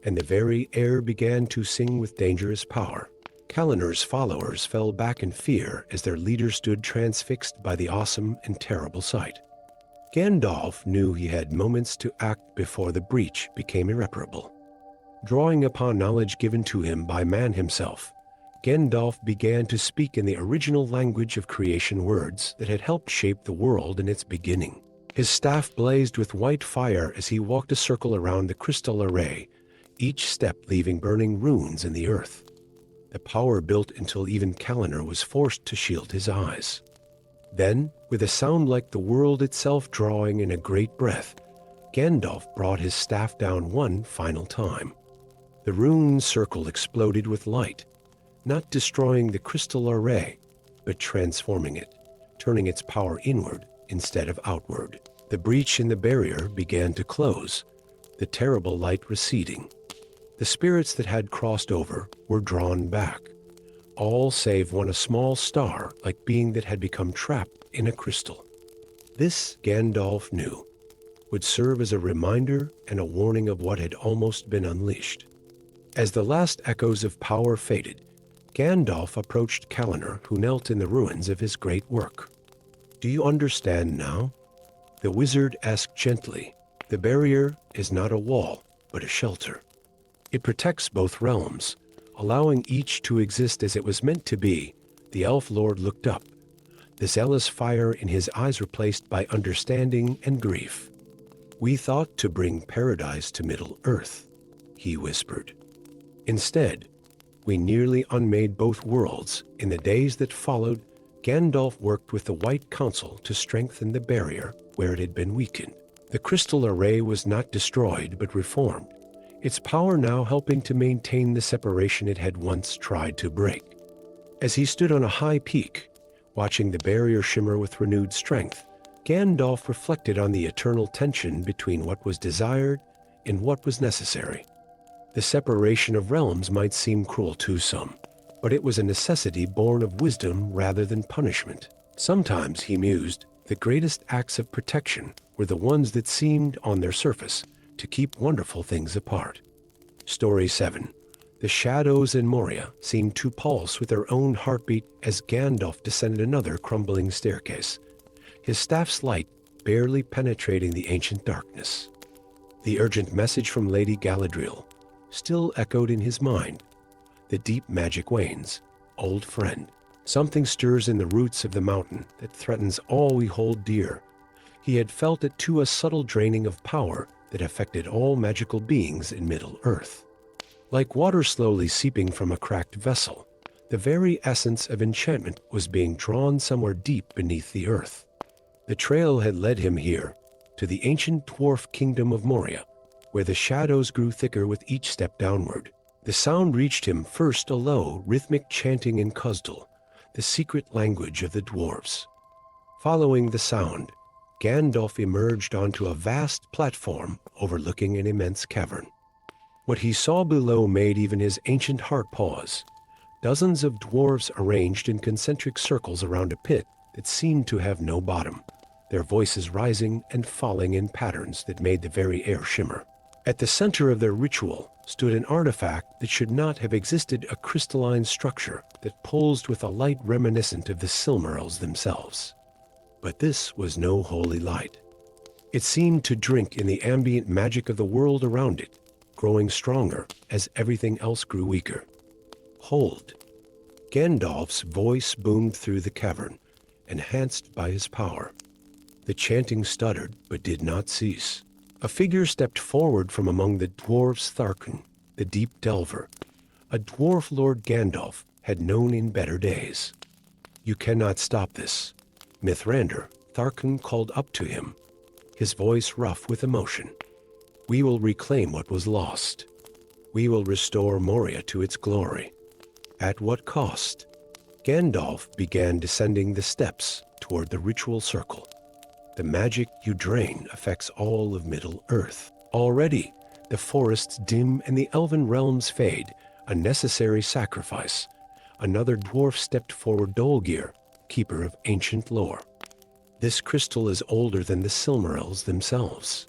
and the very air began to sing with dangerous power. Kalinor's followers fell back in fear as their leader stood transfixed by the awesome and terrible sight. Gandalf knew he had moments to act before the breach became irreparable. Drawing upon knowledge given to him by man himself, Gandalf began to speak in the original language of creation, words that had helped shape the world in its beginning. His staff blazed with white fire as he walked a circle around the crystal array, each step leaving burning runes in the earth. The power built until even Kalinor was forced to shield his eyes. Then, with a sound like the world itself drawing in a great breath, Gandalf brought his staff down one final time. The rune circle exploded with light, not destroying the crystal array, but transforming it, turning its power inward instead of outward. The breach in the barrier began to close, the terrible light receding. The spirits that had crossed over were drawn back, all save one, a small star-like being that had become trapped in a crystal. This, Gandalf knew, would serve as a reminder and a warning of what had almost been unleashed. As the last echoes of power faded, Gandalf approached Kalinor, who knelt in the ruins of his great work. "Do you understand now?" The wizard asked gently. "The barrier is not a wall, but a shelter. It protects both realms, allowing each to exist as it was meant to be." The elf lord looked up, the zealous fire in his eyes replaced by understanding and grief. "We thought to bring paradise to Middle-earth," he whispered. "Instead, we nearly unmade both worlds." In the days that followed, Gandalf worked with the White Council to strengthen the barrier where it had been weakened. The crystal array was not destroyed but reformed, its power now helping to maintain the separation it had once tried to break. As he stood on a high peak, watching the barrier shimmer with renewed strength, Gandalf reflected on the eternal tension between what was desired and what was necessary. The separation of realms might seem cruel to some, but it was a necessity born of wisdom rather than punishment. Sometimes, he mused, the greatest acts of protection were the ones that seemed, on their surface, to keep wonderful things apart. Story 7. The shadows in Moria seemed to pulse with their own heartbeat as Gandalf descended another crumbling staircase, his staff's light barely penetrating the ancient darkness. The urgent message from Lady Galadriel still echoed in his mind. The deep magic wanes. Old friend, something stirs in the roots of the mountain that threatens all we hold dear. He had felt it too, a subtle draining of power that affected all magical beings in Middle-earth. Like water slowly seeping from a cracked vessel, the very essence of enchantment was being drawn somewhere deep beneath the earth. The trail had led him here, to the ancient dwarf kingdom of Moria, where the shadows grew thicker with each step downward. The sound reached him first, a low, rhythmic chanting in Khuzdul, the secret language of the dwarves. Following the sound, Gandalf emerged onto a vast platform overlooking an immense cavern. What he saw below made even his ancient heart pause. Dozens of dwarves arranged in concentric circles around a pit that seemed to have no bottom, their voices rising and falling in patterns that made the very air shimmer. At the center of their ritual stood an artifact that should not have existed, a crystalline structure that pulsed with a light reminiscent of the Silmarils themselves. But this was no holy light. It seemed to drink in the ambient magic of the world around it, growing stronger as everything else grew weaker. "Hold." Gandalf's voice boomed through the cavern, enhanced by his power. The chanting stuttered but did not cease. A figure stepped forward from among the dwarves. Tharkan, the deep delver, a dwarf Lord Gandalf had known in better days. "You cannot stop this." Mithrandir, Tharkan called up to him, his voice rough with emotion. "We will reclaim what was lost. We will restore Moria to its glory." At what cost? Gandalf began descending the steps toward the ritual circle. "The magic you drain affects all of Middle-earth. Already, the forests dim and the elven realms fade, a necessary sacrifice. Another dwarf stepped forward, Dolgir, keeper of ancient lore. This crystal is older than the Silmarils themselves.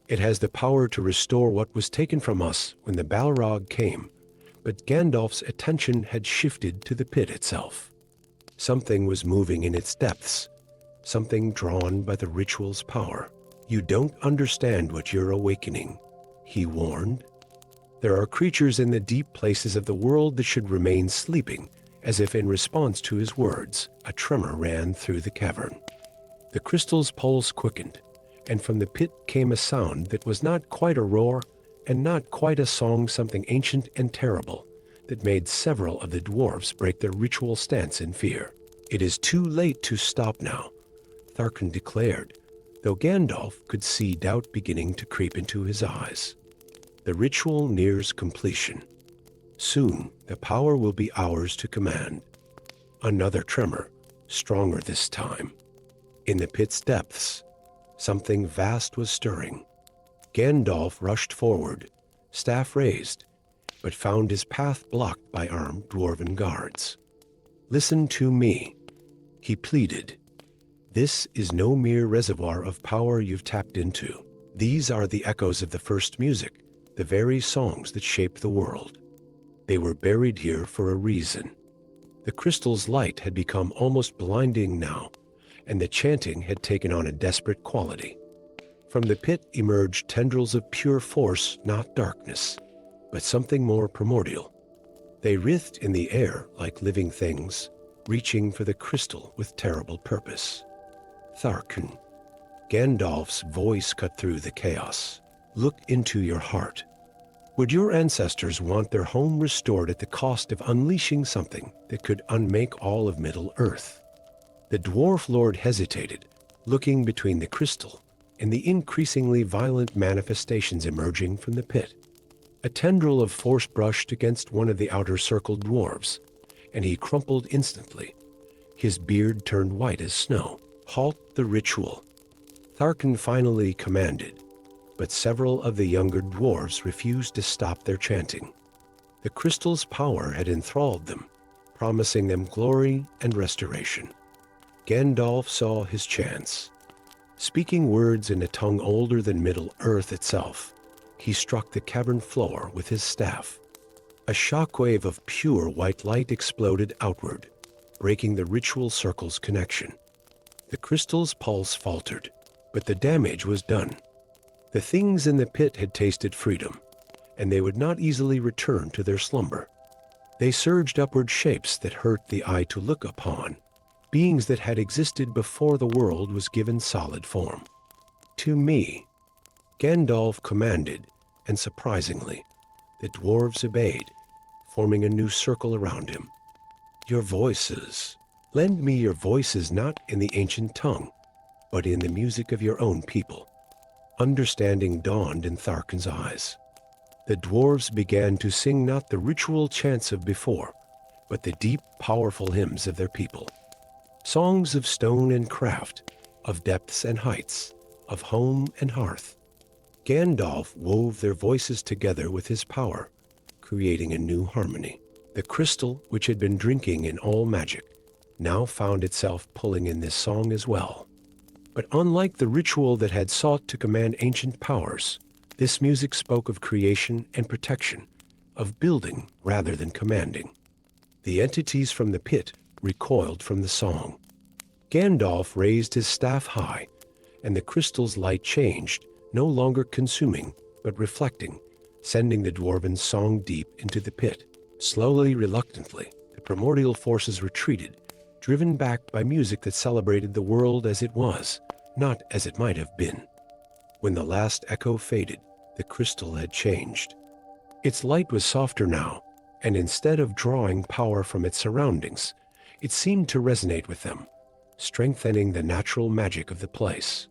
It has the power to restore what was taken from us when the Balrog came, but Gandalf's attention had shifted to the pit itself. Something was moving in its depths, something drawn by the ritual's power. You don't understand what you're awakening, he warned. There are creatures in the deep places of the world that should remain sleeping. As if in response to his words, a tremor ran through the cavern. The crystal's pulse quickened, and from the pit came a sound that was not quite a roar and not quite a song, something ancient and terrible that made several of the dwarves break their ritual stance in fear. It is too late to stop now, Tharkin declared, though Gandalf could see doubt beginning to creep into his eyes. The ritual nears completion. Soon, the power will be ours to command. Another tremor, stronger this time. In the pit's depths, something vast was stirring. Gandalf rushed forward, staff raised, but found his path blocked by armed dwarven guards. Listen to me, he pleaded. This is no mere reservoir of power you've tapped into. These are the echoes of the first music, the very songs that shaped the world. They were buried here for a reason. The crystal's light had become almost blinding now, and the chanting had taken on a desperate quality. From the pit emerged tendrils of pure force, not darkness, but something more primordial. They writhed in the air like living things, reaching for the crystal with terrible purpose. Tharkin, Gandalf's voice cut through the chaos. Look into your heart. Would your ancestors want their home restored at the cost of unleashing something that could unmake all of Middle-earth? The dwarf lord hesitated, looking between the crystal and the increasingly violent manifestations emerging from the pit. A tendril of force brushed against one of the outer-circled dwarves, and he crumpled instantly. His beard turned white as snow. Halt the ritual, Tharkin finally commanded. But several of the younger dwarves refused to stop their chanting. The crystal's power had enthralled them, promising them glory and restoration. Gandalf saw his chance. Speaking words in a tongue older than Middle-earth itself, he struck the cavern floor with his staff. A shockwave of pure white light exploded outward, breaking the ritual circle's connection. The crystal's pulse faltered, but the damage was done. The things in the pit had tasted freedom, and they would not easily return to their slumber. They surged upward, shapes that hurt the eye to look upon, beings that had existed before the world was given solid form. To me, Gandalf commanded, and surprisingly, the dwarves obeyed, forming a new circle around him. Your voices. Lend me your voices, not in the ancient tongue, but in the music of your own people. Understanding dawned in Tharkin's eyes. The dwarves began to sing not the ritual chants of before, but the deep, powerful hymns of their people. Songs of stone and craft, of depths and heights, of home and hearth. Gandalf wove their voices together with his power, creating a new harmony. The crystal, which had been drinking in all magic, now found itself pulling in this song as well. But unlike the ritual that had sought to command ancient powers, this music spoke of creation and protection, of building rather than commanding. The entities from the pit recoiled from the song. Gandalf raised his staff high, and the crystal's light changed, no longer consuming, but reflecting, sending the dwarven song deep into the pit. Slowly, reluctantly, the primordial forces retreated, driven back by music that celebrated the world as it was, not as it might have been. When the last echo faded, the crystal had changed. Its light was softer now, and instead of drawing power from its surroundings, it seemed to resonate with them, strengthening the natural magic of the place.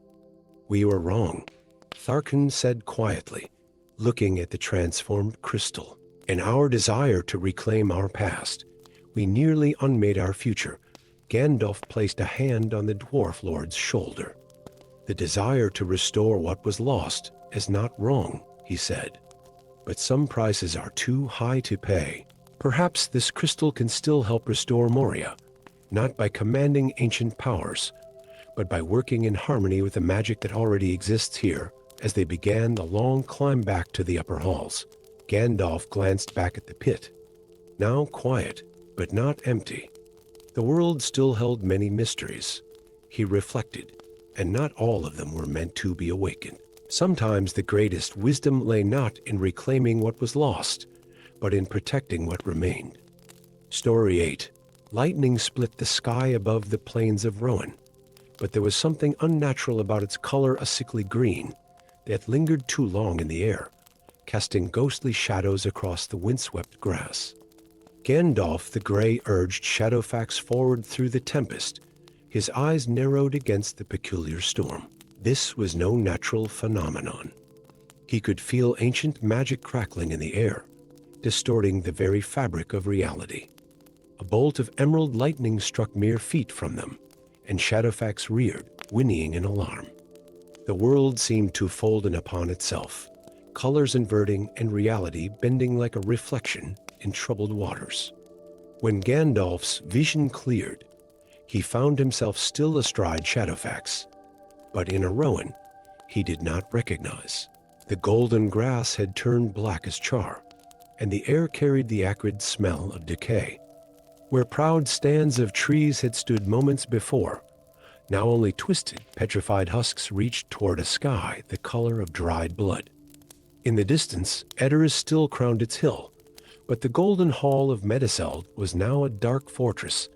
We were wrong, Tharkin said quietly, looking at the transformed crystal. In our desire to reclaim our past, we nearly unmade our future. Gandalf placed a hand on the dwarf lord's shoulder. The desire to restore what was lost as not wrong, he said. But some prices are too high to pay. Perhaps this crystal can still help restore Moria, not by commanding ancient powers, but by working in harmony with the magic that already exists here. As they began the long climb back to the upper halls, Gandalf glanced back at the pit. Now quiet, but not empty. The world still held many mysteries, he reflected, and not all of them were meant to be awakened. Sometimes the greatest wisdom lay not in reclaiming what was lost, but in protecting what remained. Story 8. Lightning split the sky above the plains of Rohan, but there was something unnatural about its color, a sickly green, that lingered too long in the air, casting ghostly shadows across the windswept grass. Gandalf the Grey urged Shadowfax forward through the tempest, his eyes narrowed against the peculiar storm. This was no natural phenomenon. He could feel ancient magic crackling in the air, distorting the very fabric of reality. A bolt of emerald lightning struck mere feet from them, and Shadowfax reared, whinnying in alarm. The world seemed to fold in upon itself, colors inverting and reality bending like a reflection in troubled waters. When Gandalf's vision cleared, he found himself still astride Shadowfax, but in a Rohan he did not recognize. The golden grass had turned black as char, and the air carried the acrid smell of decay. Where proud stands of trees had stood moments before, now only twisted, petrified husks reached toward a sky the color of dried blood. In the distance, Edders still crowned its hill, but the golden hall of Meduseld was now a dark fortress,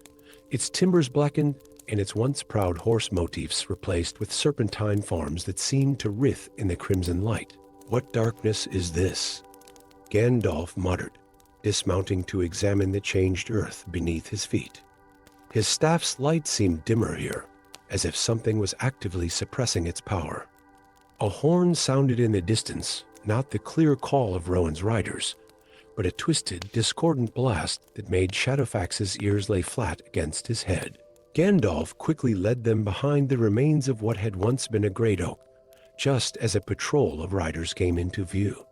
its timbers blackened and its once proud horse motifs replaced with serpentine forms that seemed to writhe in the crimson light. What darkness is this? Gandalf muttered, dismounting to examine the changed earth beneath his feet. His staff's light seemed dimmer here, as if something was actively suppressing its power. A horn sounded in the distance, not the clear call of Rohan's riders, but a twisted, discordant blast that made Shadowfax's ears lay flat against his head. Gandalf quickly led them behind the remains of what had once been a great oak, just as a patrol of riders came into view.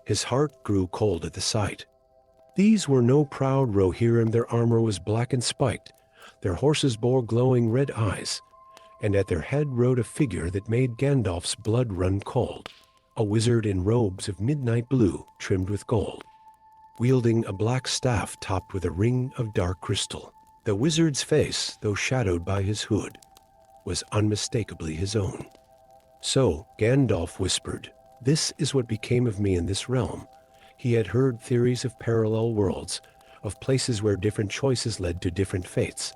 His heart grew cold at the sight. These were no proud Rohirrim. Their armor was black and spiked, their horses bore glowing red eyes, and at their head rode a figure that made Gandalf's blood run cold, a wizard in robes of midnight blue trimmed with gold, wielding a black staff topped with a ring of dark crystal. The wizard's face, though shadowed by his hood, was unmistakably his own. So, Gandalf whispered, "This is what became of me in this realm." He had heard theories of parallel worlds, of places where different choices led to different fates,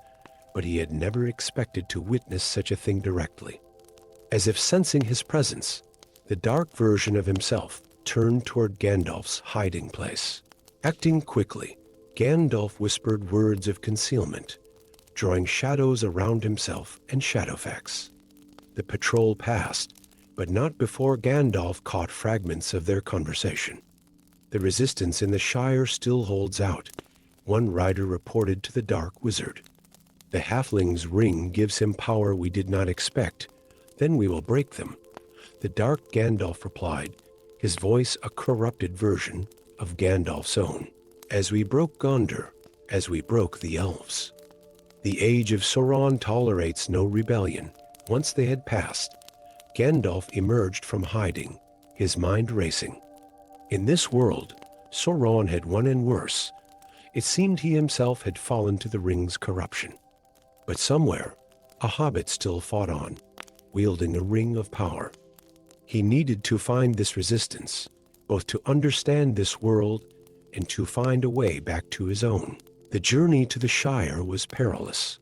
but he had never expected to witness such a thing directly. As if sensing his presence, the dark version of himself turned toward Gandalf's hiding place. Acting quickly, Gandalf whispered words of concealment, drawing shadows around himself and Shadowfax. The patrol passed, but not before Gandalf caught fragments of their conversation. "The resistance in the Shire still holds out," one rider reported to the dark wizard. "The halfling's ring gives him power we did not expect. Then we will break them." The dark Gandalf replied, his voice a corrupted version of Gandalf's own. "As we broke Gondor, as we broke the elves." The age of Sauron tolerates no rebellion. Once they had passed, Gandalf emerged from hiding, his mind racing. In this world, Sauron had won, and worse. It seemed he himself had fallen to the ring's corruption. But somewhere, a hobbit still fought on, wielding a ring of power. He needed to find this resistance, both to understand this world and to find a way back to his own. The journey to the Shire was perilous.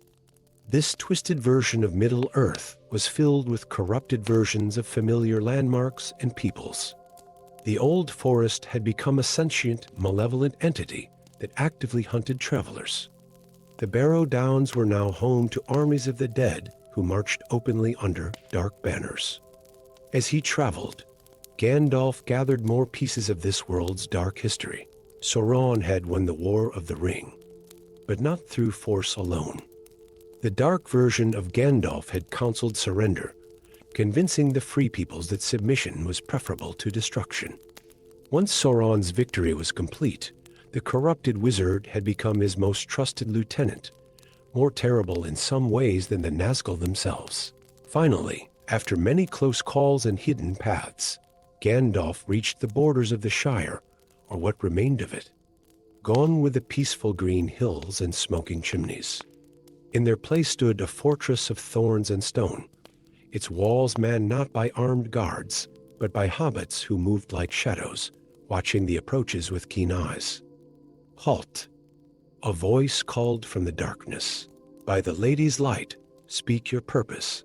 This twisted version of Middle-earth was filled with corrupted versions of familiar landmarks and peoples. The old forest had become a sentient, malevolent entity that actively hunted travelers. The Barrow Downs were now home to armies of the dead who marched openly under dark banners. As he traveled, Gandalf gathered more pieces of this world's dark history. Sauron had won the War of the Ring, but not through force alone. The dark version of Gandalf had counseled surrender, convincing the free peoples that submission was preferable to destruction. Once Sauron's victory was complete, the corrupted wizard had become his most trusted lieutenant, more terrible in some ways than the Nazgul themselves. Finally, after many close calls and hidden paths, Gandalf reached the borders of the Shire, or what remained of it, gone with the peaceful green hills and smoking chimneys. In their place stood a fortress of thorns and stone, its walls manned not by armed guards, but by hobbits who moved like shadows, watching the approaches with keen eyes. Halt! A voice called from the darkness. By the lady's light, speak your purpose.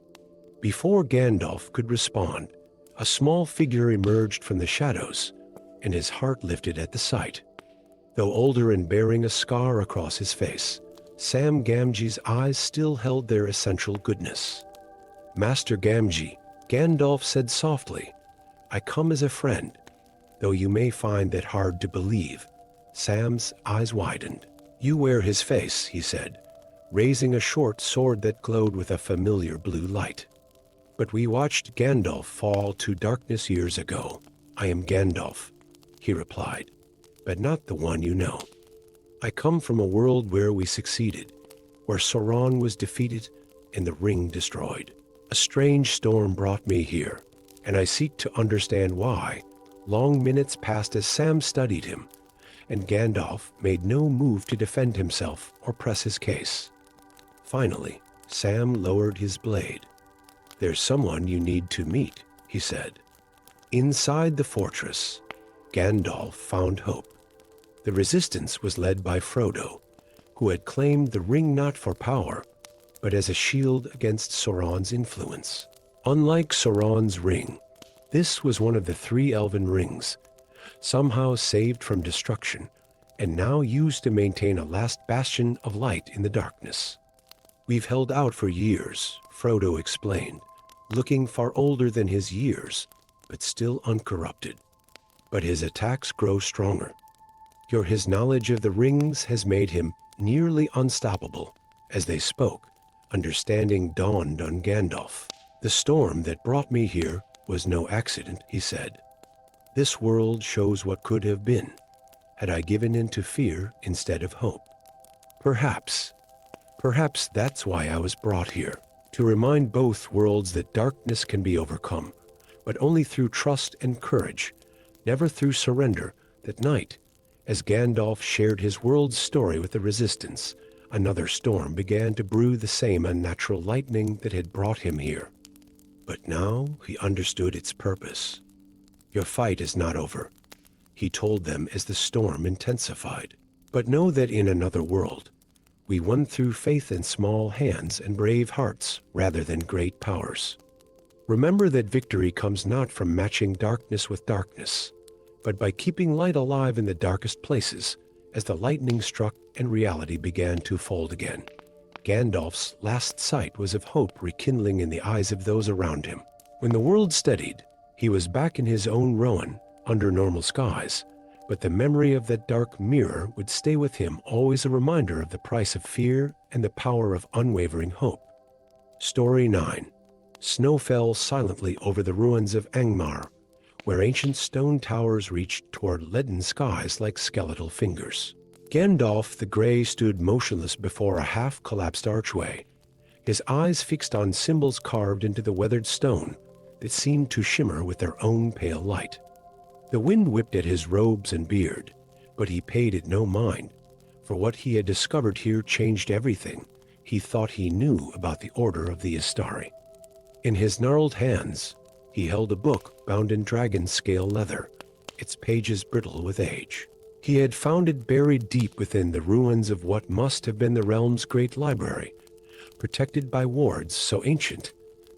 Before Gandalf could respond, a small figure emerged from the shadows, and his heart lifted at the sight. Though older and bearing a scar across his face, Sam Gamgee's eyes still held their essential goodness. Master Gamgee, Gandalf said softly, I come as a friend, though you may find that hard to believe. Sam's eyes widened. You wear his face, he said, raising a short sword that glowed with a familiar blue light. But we watched Gandalf fall to darkness years ago. I am Gandalf, he replied, but not the one you know. I come from a world where we succeeded, where Sauron was defeated and the ring destroyed. A strange storm brought me here, and I seek to understand why. Long minutes passed as Sam studied him, and Gandalf made no move to defend himself or press his case. Finally, Sam lowered his blade. There's someone you need to meet, he said. Inside the fortress, Gandalf found hope. The resistance was led by Frodo, who had claimed the ring not for power, but as a shield against Sauron's influence. Unlike Sauron's ring, this was one of the 3 elven rings, somehow saved from destruction, and now used to maintain a last bastion of light in the darkness. We've held out for years, Frodo explained, looking far older than his years, but still uncorrupted. But his attacks grow stronger. His knowledge of the rings has made him nearly unstoppable. As they spoke, understanding dawned on Gandalf. The storm that brought me here was no accident, he said. This world shows what could have been, had I given in to fear instead of hope. Perhaps that's why I was brought here, to remind both worlds that darkness can be overcome, but only through trust and courage, never through surrender. That night, as Gandalf shared his world's story with the Resistance, another storm began to brew, the same unnatural lightning that had brought him here. But now he understood its purpose. Your fight is not over, he told them as the storm intensified. But know that in another world, we won through faith in small hands and brave hearts rather than great powers. Remember that victory comes not from matching darkness with darkness, but by keeping light alive in the darkest places, as the lightning struck and reality began to fold again. Gandalf's last sight was of hope rekindling in the eyes of those around him. When the world steadied, he was back in his own Rohan, under normal skies, but the memory of that dark mirror would stay with him, always a reminder of the price of fear and the power of unwavering hope. Story 9. Snow fell silently over the ruins of Angmar, where ancient stone towers reached toward leaden skies like skeletal fingers. Gandalf the Grey stood motionless before a half-collapsed archway, his eyes fixed on symbols carved into the weathered stone that seemed to shimmer with their own pale light. The wind whipped at his robes and beard, but he paid it no mind, for what he had discovered here changed everything he thought he knew about the Order of the Istari. In his gnarled hands, he held a book bound in dragon-scale leather, its pages brittle with age. He had found it buried deep within the ruins of what must have been the realm's great library, protected by wards so ancient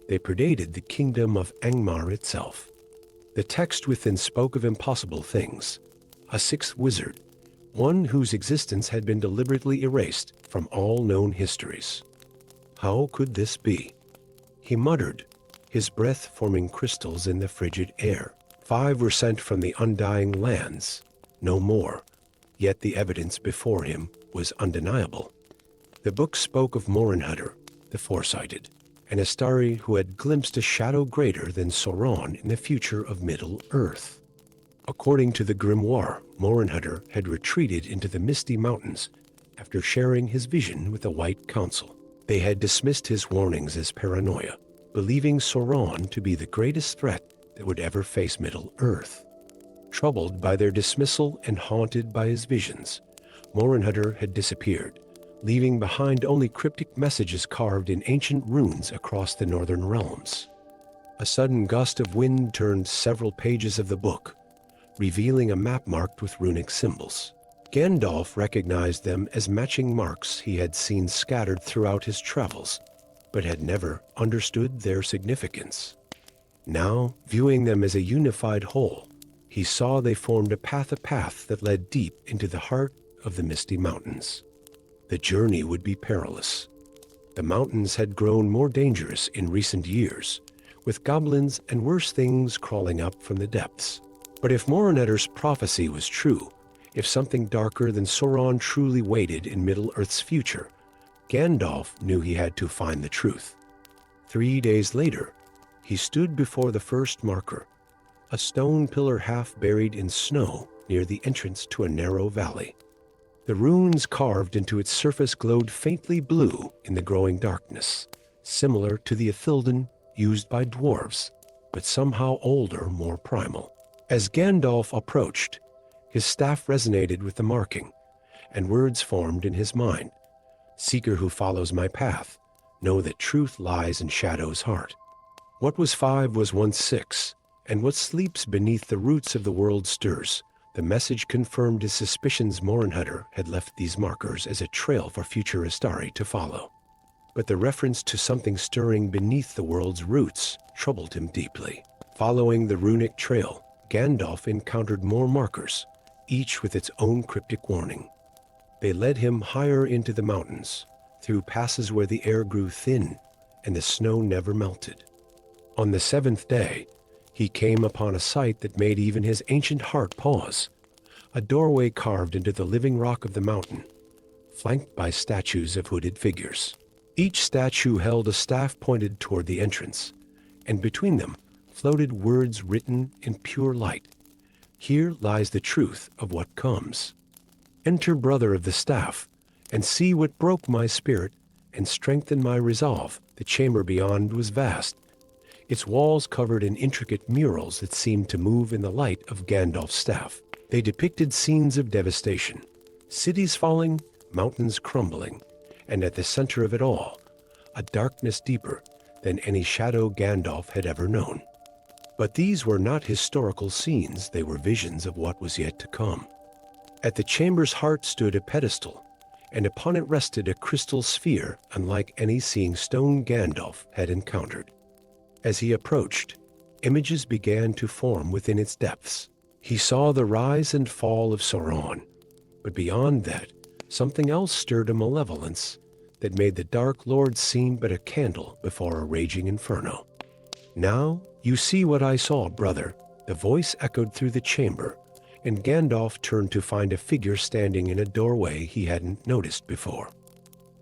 they predated the kingdom of Angmar itself. The text within spoke of impossible things, a 6th wizard, one whose existence had been deliberately erased from all known histories. How could this be? He muttered, his breath forming crystals in the frigid air. 5 were sent from the undying lands, no more, yet the evidence before him was undeniable. The book spoke of Morinhutter, the foresighted, an Astari who had glimpsed a shadow greater than Sauron in the future of Middle-earth. According to the grimoire, Morinhutter had retreated into the Misty Mountains after sharing his vision with the White Council. They had dismissed his warnings as paranoia, believing Sauron to be the greatest threat that would ever face Middle-earth. Troubled by their dismissal and haunted by his visions, Morinhutter had disappeared, leaving behind only cryptic messages carved in ancient runes across the northern realms. A sudden gust of wind turned several pages of the book, revealing a map marked with runic symbols. Gandalf recognized them as matching marks he had seen scattered throughout his travels, but had never understood their significance. Now, viewing them as a unified whole, he saw they formed a path that led deep into the heart of the Misty Mountains. The journey would be perilous. The mountains had grown more dangerous in recent years, with goblins and worse things crawling up from the depths. But if Morinhutter's prophecy was true, if something darker than Sauron truly waited in Middle-earth's future, Gandalf knew he had to find the truth. 3 days later, he stood before the first marker, a stone pillar half buried in snow near the entrance to a narrow valley. The runes carved into its surface glowed faintly blue in the growing darkness, similar to the Ithilden used by dwarves, but somehow older, more primal. As Gandalf approached, his staff resonated with the marking, and words formed in his mind. "Seeker who follows my path, know that truth lies in Shadow's heart." What was 5 was once 6, and what sleeps beneath the roots of the world stirs. The message confirmed his suspicions. Morinhutter had left these markers as a trail for future Astari to follow. But the reference to something stirring beneath the world's roots troubled him deeply. Following the runic trail, Gandalf encountered more markers, each with its own cryptic warning. They led him higher into the mountains, through passes where the air grew thin and the snow never melted. On the 7th day, he came upon a sight that made even his ancient heart pause. A doorway carved into the living rock of the mountain, flanked by statues of hooded figures. Each statue held a staff pointed toward the entrance, and between them floated words written in pure light. "Here lies the truth of what comes. Enter, brother of the staff, and see what broke my spirit and strengthened my resolve." The chamber beyond was vast, its walls covered in intricate murals that seemed to move in the light of Gandalf's staff. They depicted scenes of devastation, cities falling, mountains crumbling, and at the center of it all, a darkness deeper than any shadow Gandalf had ever known. But these were not historical scenes, they were visions of what was yet to come. At the chamber's heart stood a pedestal, and upon it rested a crystal sphere unlike any seeing stone Gandalf had encountered. As he approached, images began to form within its depths. He saw the rise and fall of Sauron, but beyond that, something else stirred a malevolence that made the Dark Lord seem but a candle before a raging inferno. "Now you see what I saw, brother," the voice echoed through the chamber, and Gandalf turned to find a figure standing in a doorway he hadn't noticed before.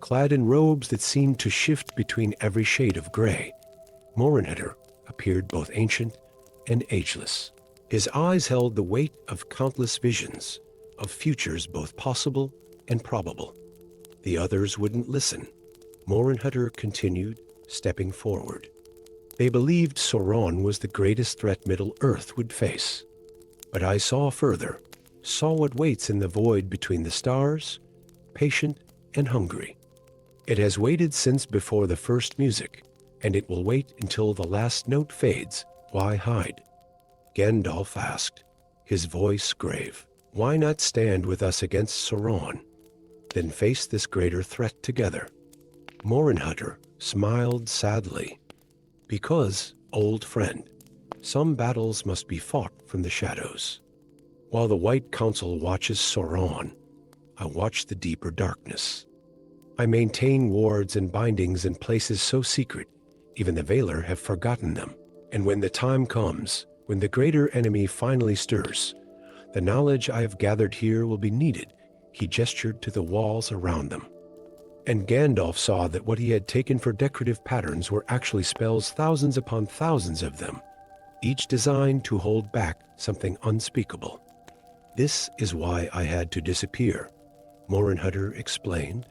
Clad in robes that seemed to shift between every shade of gray, Morinhutter appeared both ancient and ageless. His eyes held the weight of countless visions, of futures both possible and probable. The others wouldn't listen. Morinhutter continued, stepping forward. They believed Sauron was the greatest threat Middle-earth would face. But I saw further, saw what waits in the void between the stars, patient and hungry. It has waited since before the first music, and it will wait until the last note fades. Why hide? Gandalf asked, his voice grave. Why not stand with us against Sauron, then face this greater threat together? Morinhutter smiled sadly. Because, old friend, some battles must be fought from the shadows. While the White Council watches Sauron, I watch the deeper darkness. I maintain wards and bindings in places so secret, even the Valar have forgotten them. And when the time comes, when the greater enemy finally stirs, the knowledge I have gathered here will be needed. He gestured to the walls around them. And Gandalf saw that what he had taken for decorative patterns were actually spells, thousands upon thousands of them, each designed to hold back something unspeakable. "This is why I had to disappear," Morinhutter explained.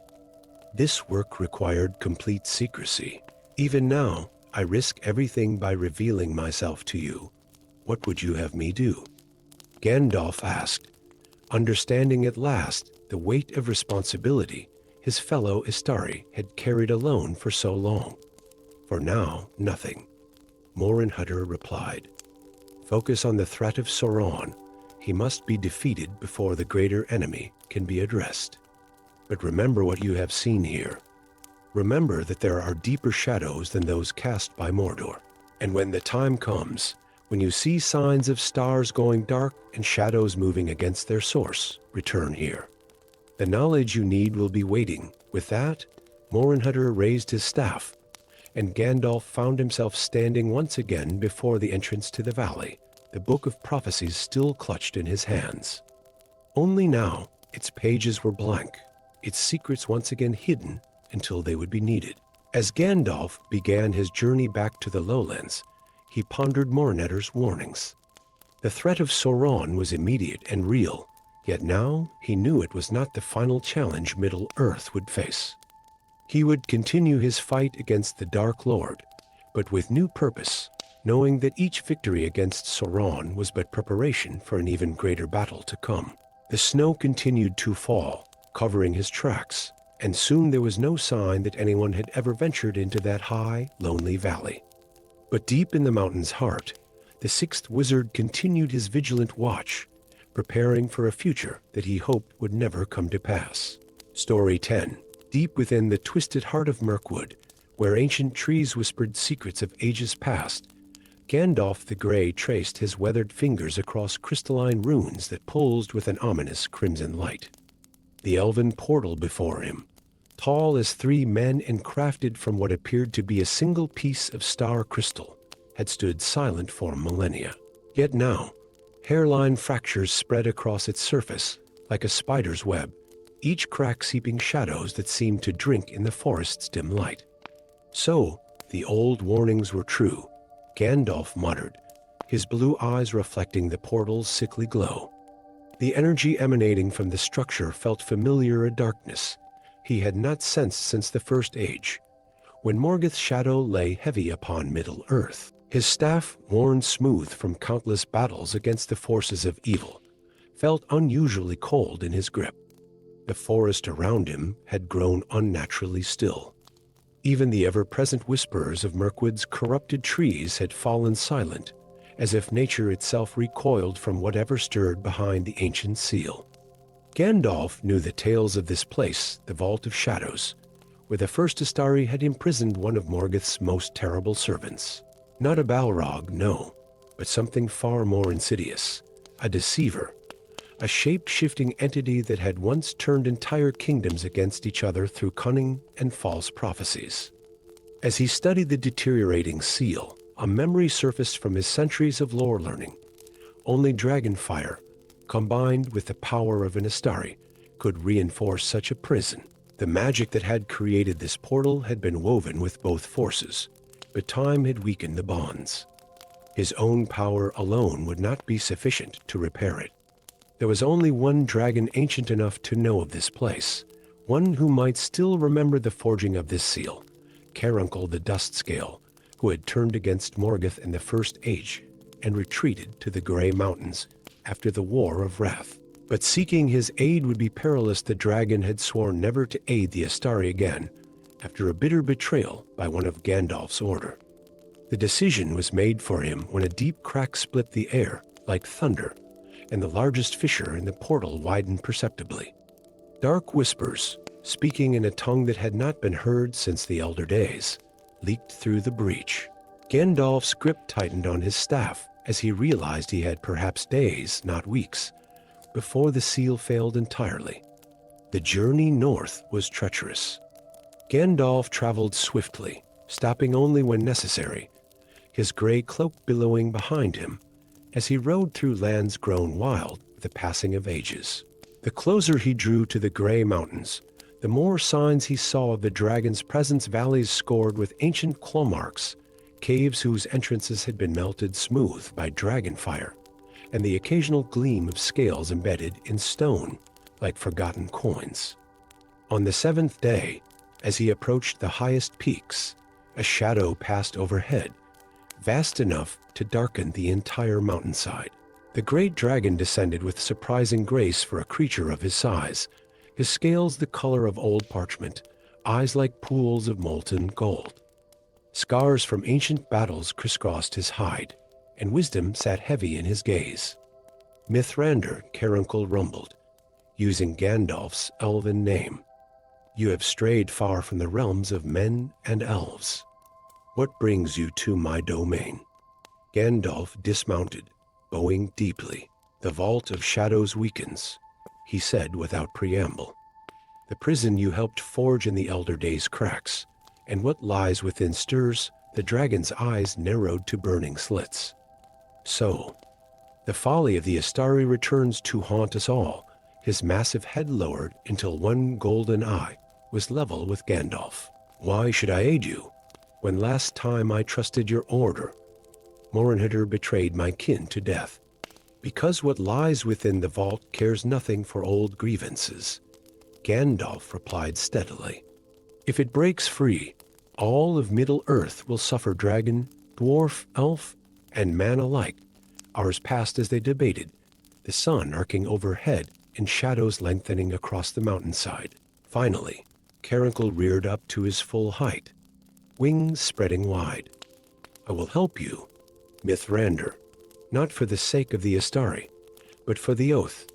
"This work required complete secrecy. Even now, I risk everything by revealing myself to you. What would you have me do?" Gandalf asked, understanding at last the weight of responsibility his fellow Istari had carried alone for so long. "For now, nothing," Morinhutter replied. "Focus on the threat of Sauron. He must be defeated before the greater enemy can be addressed. But remember what you have seen here. Remember that there are deeper shadows than those cast by Mordor. And when the time comes, when you see signs of stars going dark and shadows moving against their source, return here. The knowledge you need will be waiting." With that, Morinhutter raised his staff, and Gandalf found himself standing once again before the entrance to the valley, the book of prophecies still clutched in his hands. Only now, its pages were blank, its secrets once again hidden until they would be needed. As Gandalf began his journey back to the lowlands, he pondered Morinhutter's warnings. The threat of Sauron was immediate and real, yet now he knew it was not the final challenge Middle-earth would face. He would continue his fight against the Dark Lord, but with new purpose, knowing that each victory against Sauron was but preparation for an even greater battle to come. The snow continued to fall, covering his tracks, and soon there was no sign that anyone had ever ventured into that high, lonely valley. But deep in the mountain's heart, the sixth wizard continued his vigilant watch, preparing for a future that he hoped would never come to pass. Story 10. Deep within the twisted heart of Mirkwood, where ancient trees whispered secrets of ages past, Gandalf the Grey traced his weathered fingers across crystalline runes that pulsed with an ominous crimson light. The elven portal before him, tall as 3 men and crafted from what appeared to be a single piece of star crystal, had stood silent for millennia. Yet now, hairline fractures spread across its surface like a spider's web, each crack seeping shadows that seemed to drink in the forest's dim light. So, the old warnings were true, Gandalf muttered, his blue eyes reflecting the portal's sickly glow. The energy emanating from the structure felt familiar, a darkness he had not sensed since the First Age, when Morgoth's shadow lay heavy upon Middle-earth. His staff, worn smooth from countless battles against the forces of evil, felt unusually cold in his grip. The forest around him had grown unnaturally still. Even the ever-present whisperers of Mirkwood's corrupted trees had fallen silent, as if nature itself recoiled from whatever stirred behind the ancient seal. Gandalf knew the tales of this place, the Vault of Shadows, where the first Istari had imprisoned one of Morgoth's most terrible servants. Not a Balrog, no, but something far more insidious, a deceiver, a shape-shifting entity that had once turned entire kingdoms against each other through cunning and false prophecies. As he studied the deteriorating seal, a memory surfaced from his centuries of lore learning. Only dragonfire, combined with the power of an Istari, could reinforce such a prison. The magic that had created this portal had been woven with both forces, but time had weakened the bonds. His own power alone would not be sufficient to repair it. There was only one dragon ancient enough to know of this place, one who might still remember the forging of this seal, Caruncle the Dustscale, who had turned against Morgoth in the First Age and retreated to the Grey Mountains after the War of Wrath. But seeking his aid would be perilous. The dragon had sworn never to aid the Istari again, after a bitter betrayal by one of Gandalf's order. The decision was made for him when a deep crack split the air like thunder, and the largest fissure in the portal widened perceptibly. Dark whispers, speaking in a tongue that had not been heard since the elder days, leaked through the breach. Gandalf's grip tightened on his staff as he realized he had perhaps days, not weeks, before the seal failed entirely. The journey north was treacherous. Gandalf traveled swiftly, stopping only when necessary, his gray cloak billowing behind him as he rode through lands grown wild with the passing of ages. The closer he drew to the Grey Mountains, The more signs he saw of the dragon's presence, valleys scored with ancient claw marks, caves whose entrances had been melted smooth by dragon fire, and the occasional gleam of scales embedded in stone like forgotten coins. On the seventh day, as he approached the highest peaks, a shadow passed overhead, vast enough to darken the entire mountainside. The great dragon descended with surprising grace for a creature of his size, his scales the color of old parchment, eyes like pools of molten gold. Scars from ancient battles crisscrossed his hide, and wisdom sat heavy in his gaze. Mithrander, Caruncle rumbled, using Gandalf's elven name. You have strayed far from the realms of men and elves. What brings you to my domain? Gandalf dismounted, bowing deeply. The vault of shadows weakens, he said without preamble. The prison you helped forge in the elder days cracks, and what lies within stirs. The dragon's eyes narrowed to burning slits. So, the folly of the Astari returns to haunt us all, his massive head lowered until one golden eye was level with Gandalf. Why should I aid you, when last time I trusted your order, Morinhitter betrayed my kin to death? Because what lies within the vault cares nothing for old grievances, Gandalf replied steadily. If it breaks free, all of Middle-earth will suffer, dragon, dwarf, elf, and man alike. Hours passed as they debated, the sun arcing overhead and shadows lengthening across the mountainside. Finally, Caruncle reared up to his full height, wings spreading wide. I will help you, Mithrander, not for the sake of the Astari, but for the oath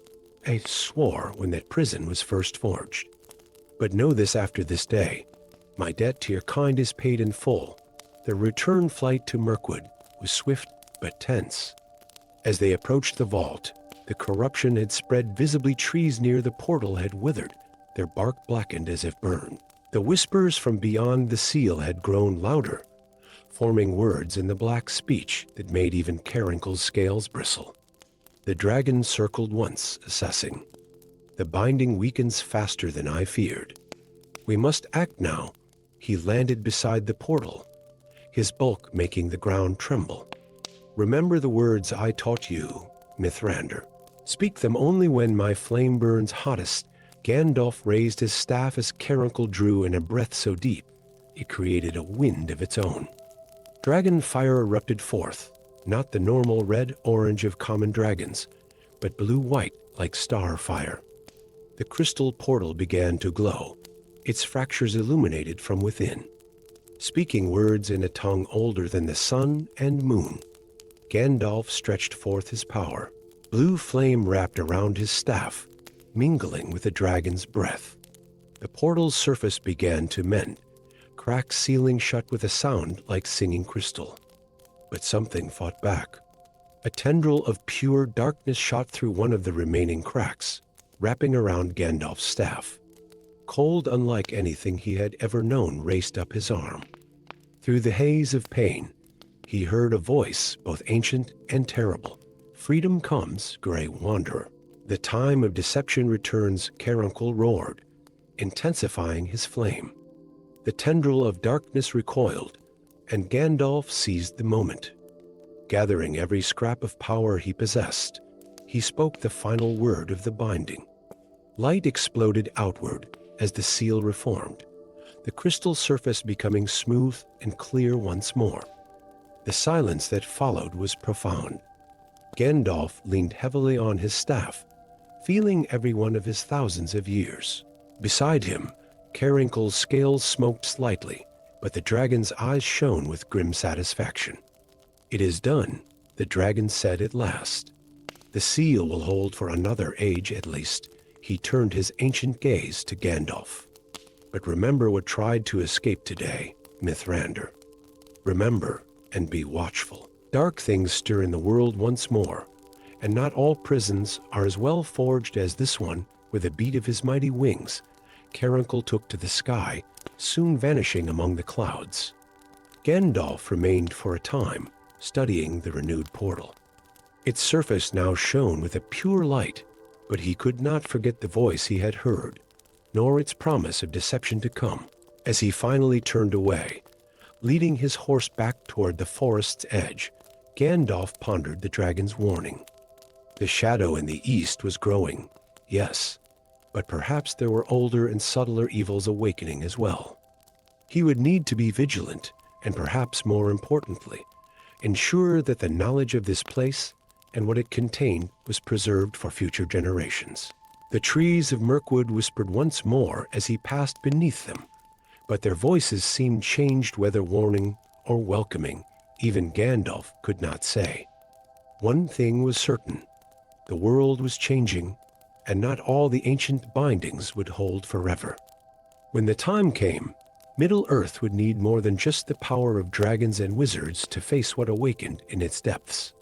I swore when that prison was first forged. But know this: after this day, my debt to your kind is paid in full. The return flight to Mirkwood was swift but tense. As they approached the vault, the corruption had spread visibly. Trees near the portal had withered, their bark blackened as if burned. The whispers from beyond the seal had grown louder, forming words in the black speech that made even Caruncle's scales bristle. The dragon circled once, assessing. The binding weakens faster than I feared. We must act now. He landed beside the portal, his bulk making the ground tremble. Remember the words I taught you, Mithrander. Speak them only when my flame burns hottest. Gandalf raised his staff as Caruncle drew in a breath so deep, it created a wind of its own. Dragon fire erupted forth, not the normal red-orange of common dragons, but blue-white like star fire. The crystal portal began to glow, its fractures illuminated from within. Speaking words in a tongue older than the sun and moon, Gandalf stretched forth his power. Blue flame wrapped around his staff, mingling with the dragon's breath. The portal's surface began to mend, cracks sealing shut with a sound like singing crystal. But something fought back. A tendril of pure darkness shot through one of the remaining cracks, wrapping around Gandalf's staff. Cold unlike anything he had ever known raced up his arm. Through the haze of pain, he heard a voice both ancient and terrible. Freedom comes, Grey Wanderer. The time of deception returns, Caruncle roared, intensifying his flame. The tendril of darkness recoiled, and Gandalf seized the moment. Gathering every scrap of power he possessed, he spoke the final word of the binding. Light exploded outward as the seal reformed, the crystal surface becoming smooth and clear once more. The silence that followed was profound. Gandalf leaned heavily on his staff, feeling every one of his thousands of years. Beside him, Caruncle's scales smoked slightly, but the dragon's eyes shone with grim satisfaction. It is done, the dragon said at last. The seal will hold for another age at least. He turned his ancient gaze to Gandalf. But remember what tried to escape today, Mithrander. Remember and be watchful. Dark things stir in the world once more, and not all prisons are as well forged as this one. With a beat of his mighty wings, Caruncle took to the sky, soon vanishing among the clouds. Gandalf remained for a time, studying the renewed portal. Its surface now shone with a pure light, but he could not forget the voice he had heard. nor its promise of deception to come. As he finally turned away, leading his horse back toward the forest's edge, Gandalf pondered the dragon's warning. The shadow in the east was growing, yes, but perhaps there were older and subtler evils awakening as well. He would need to be vigilant, and perhaps more importantly, ensure that the knowledge of this place and what it contained was preserved for future generations. The trees of Mirkwood whispered once more as he passed beneath them, but their voices seemed changed, whether warning or welcoming. Even Gandalf could not say. One thing was certain: the world was changing, and not all the ancient bindings would hold forever. When the time came, Middle-earth would need more than just the power of dragons and wizards to face what awakened in its depths.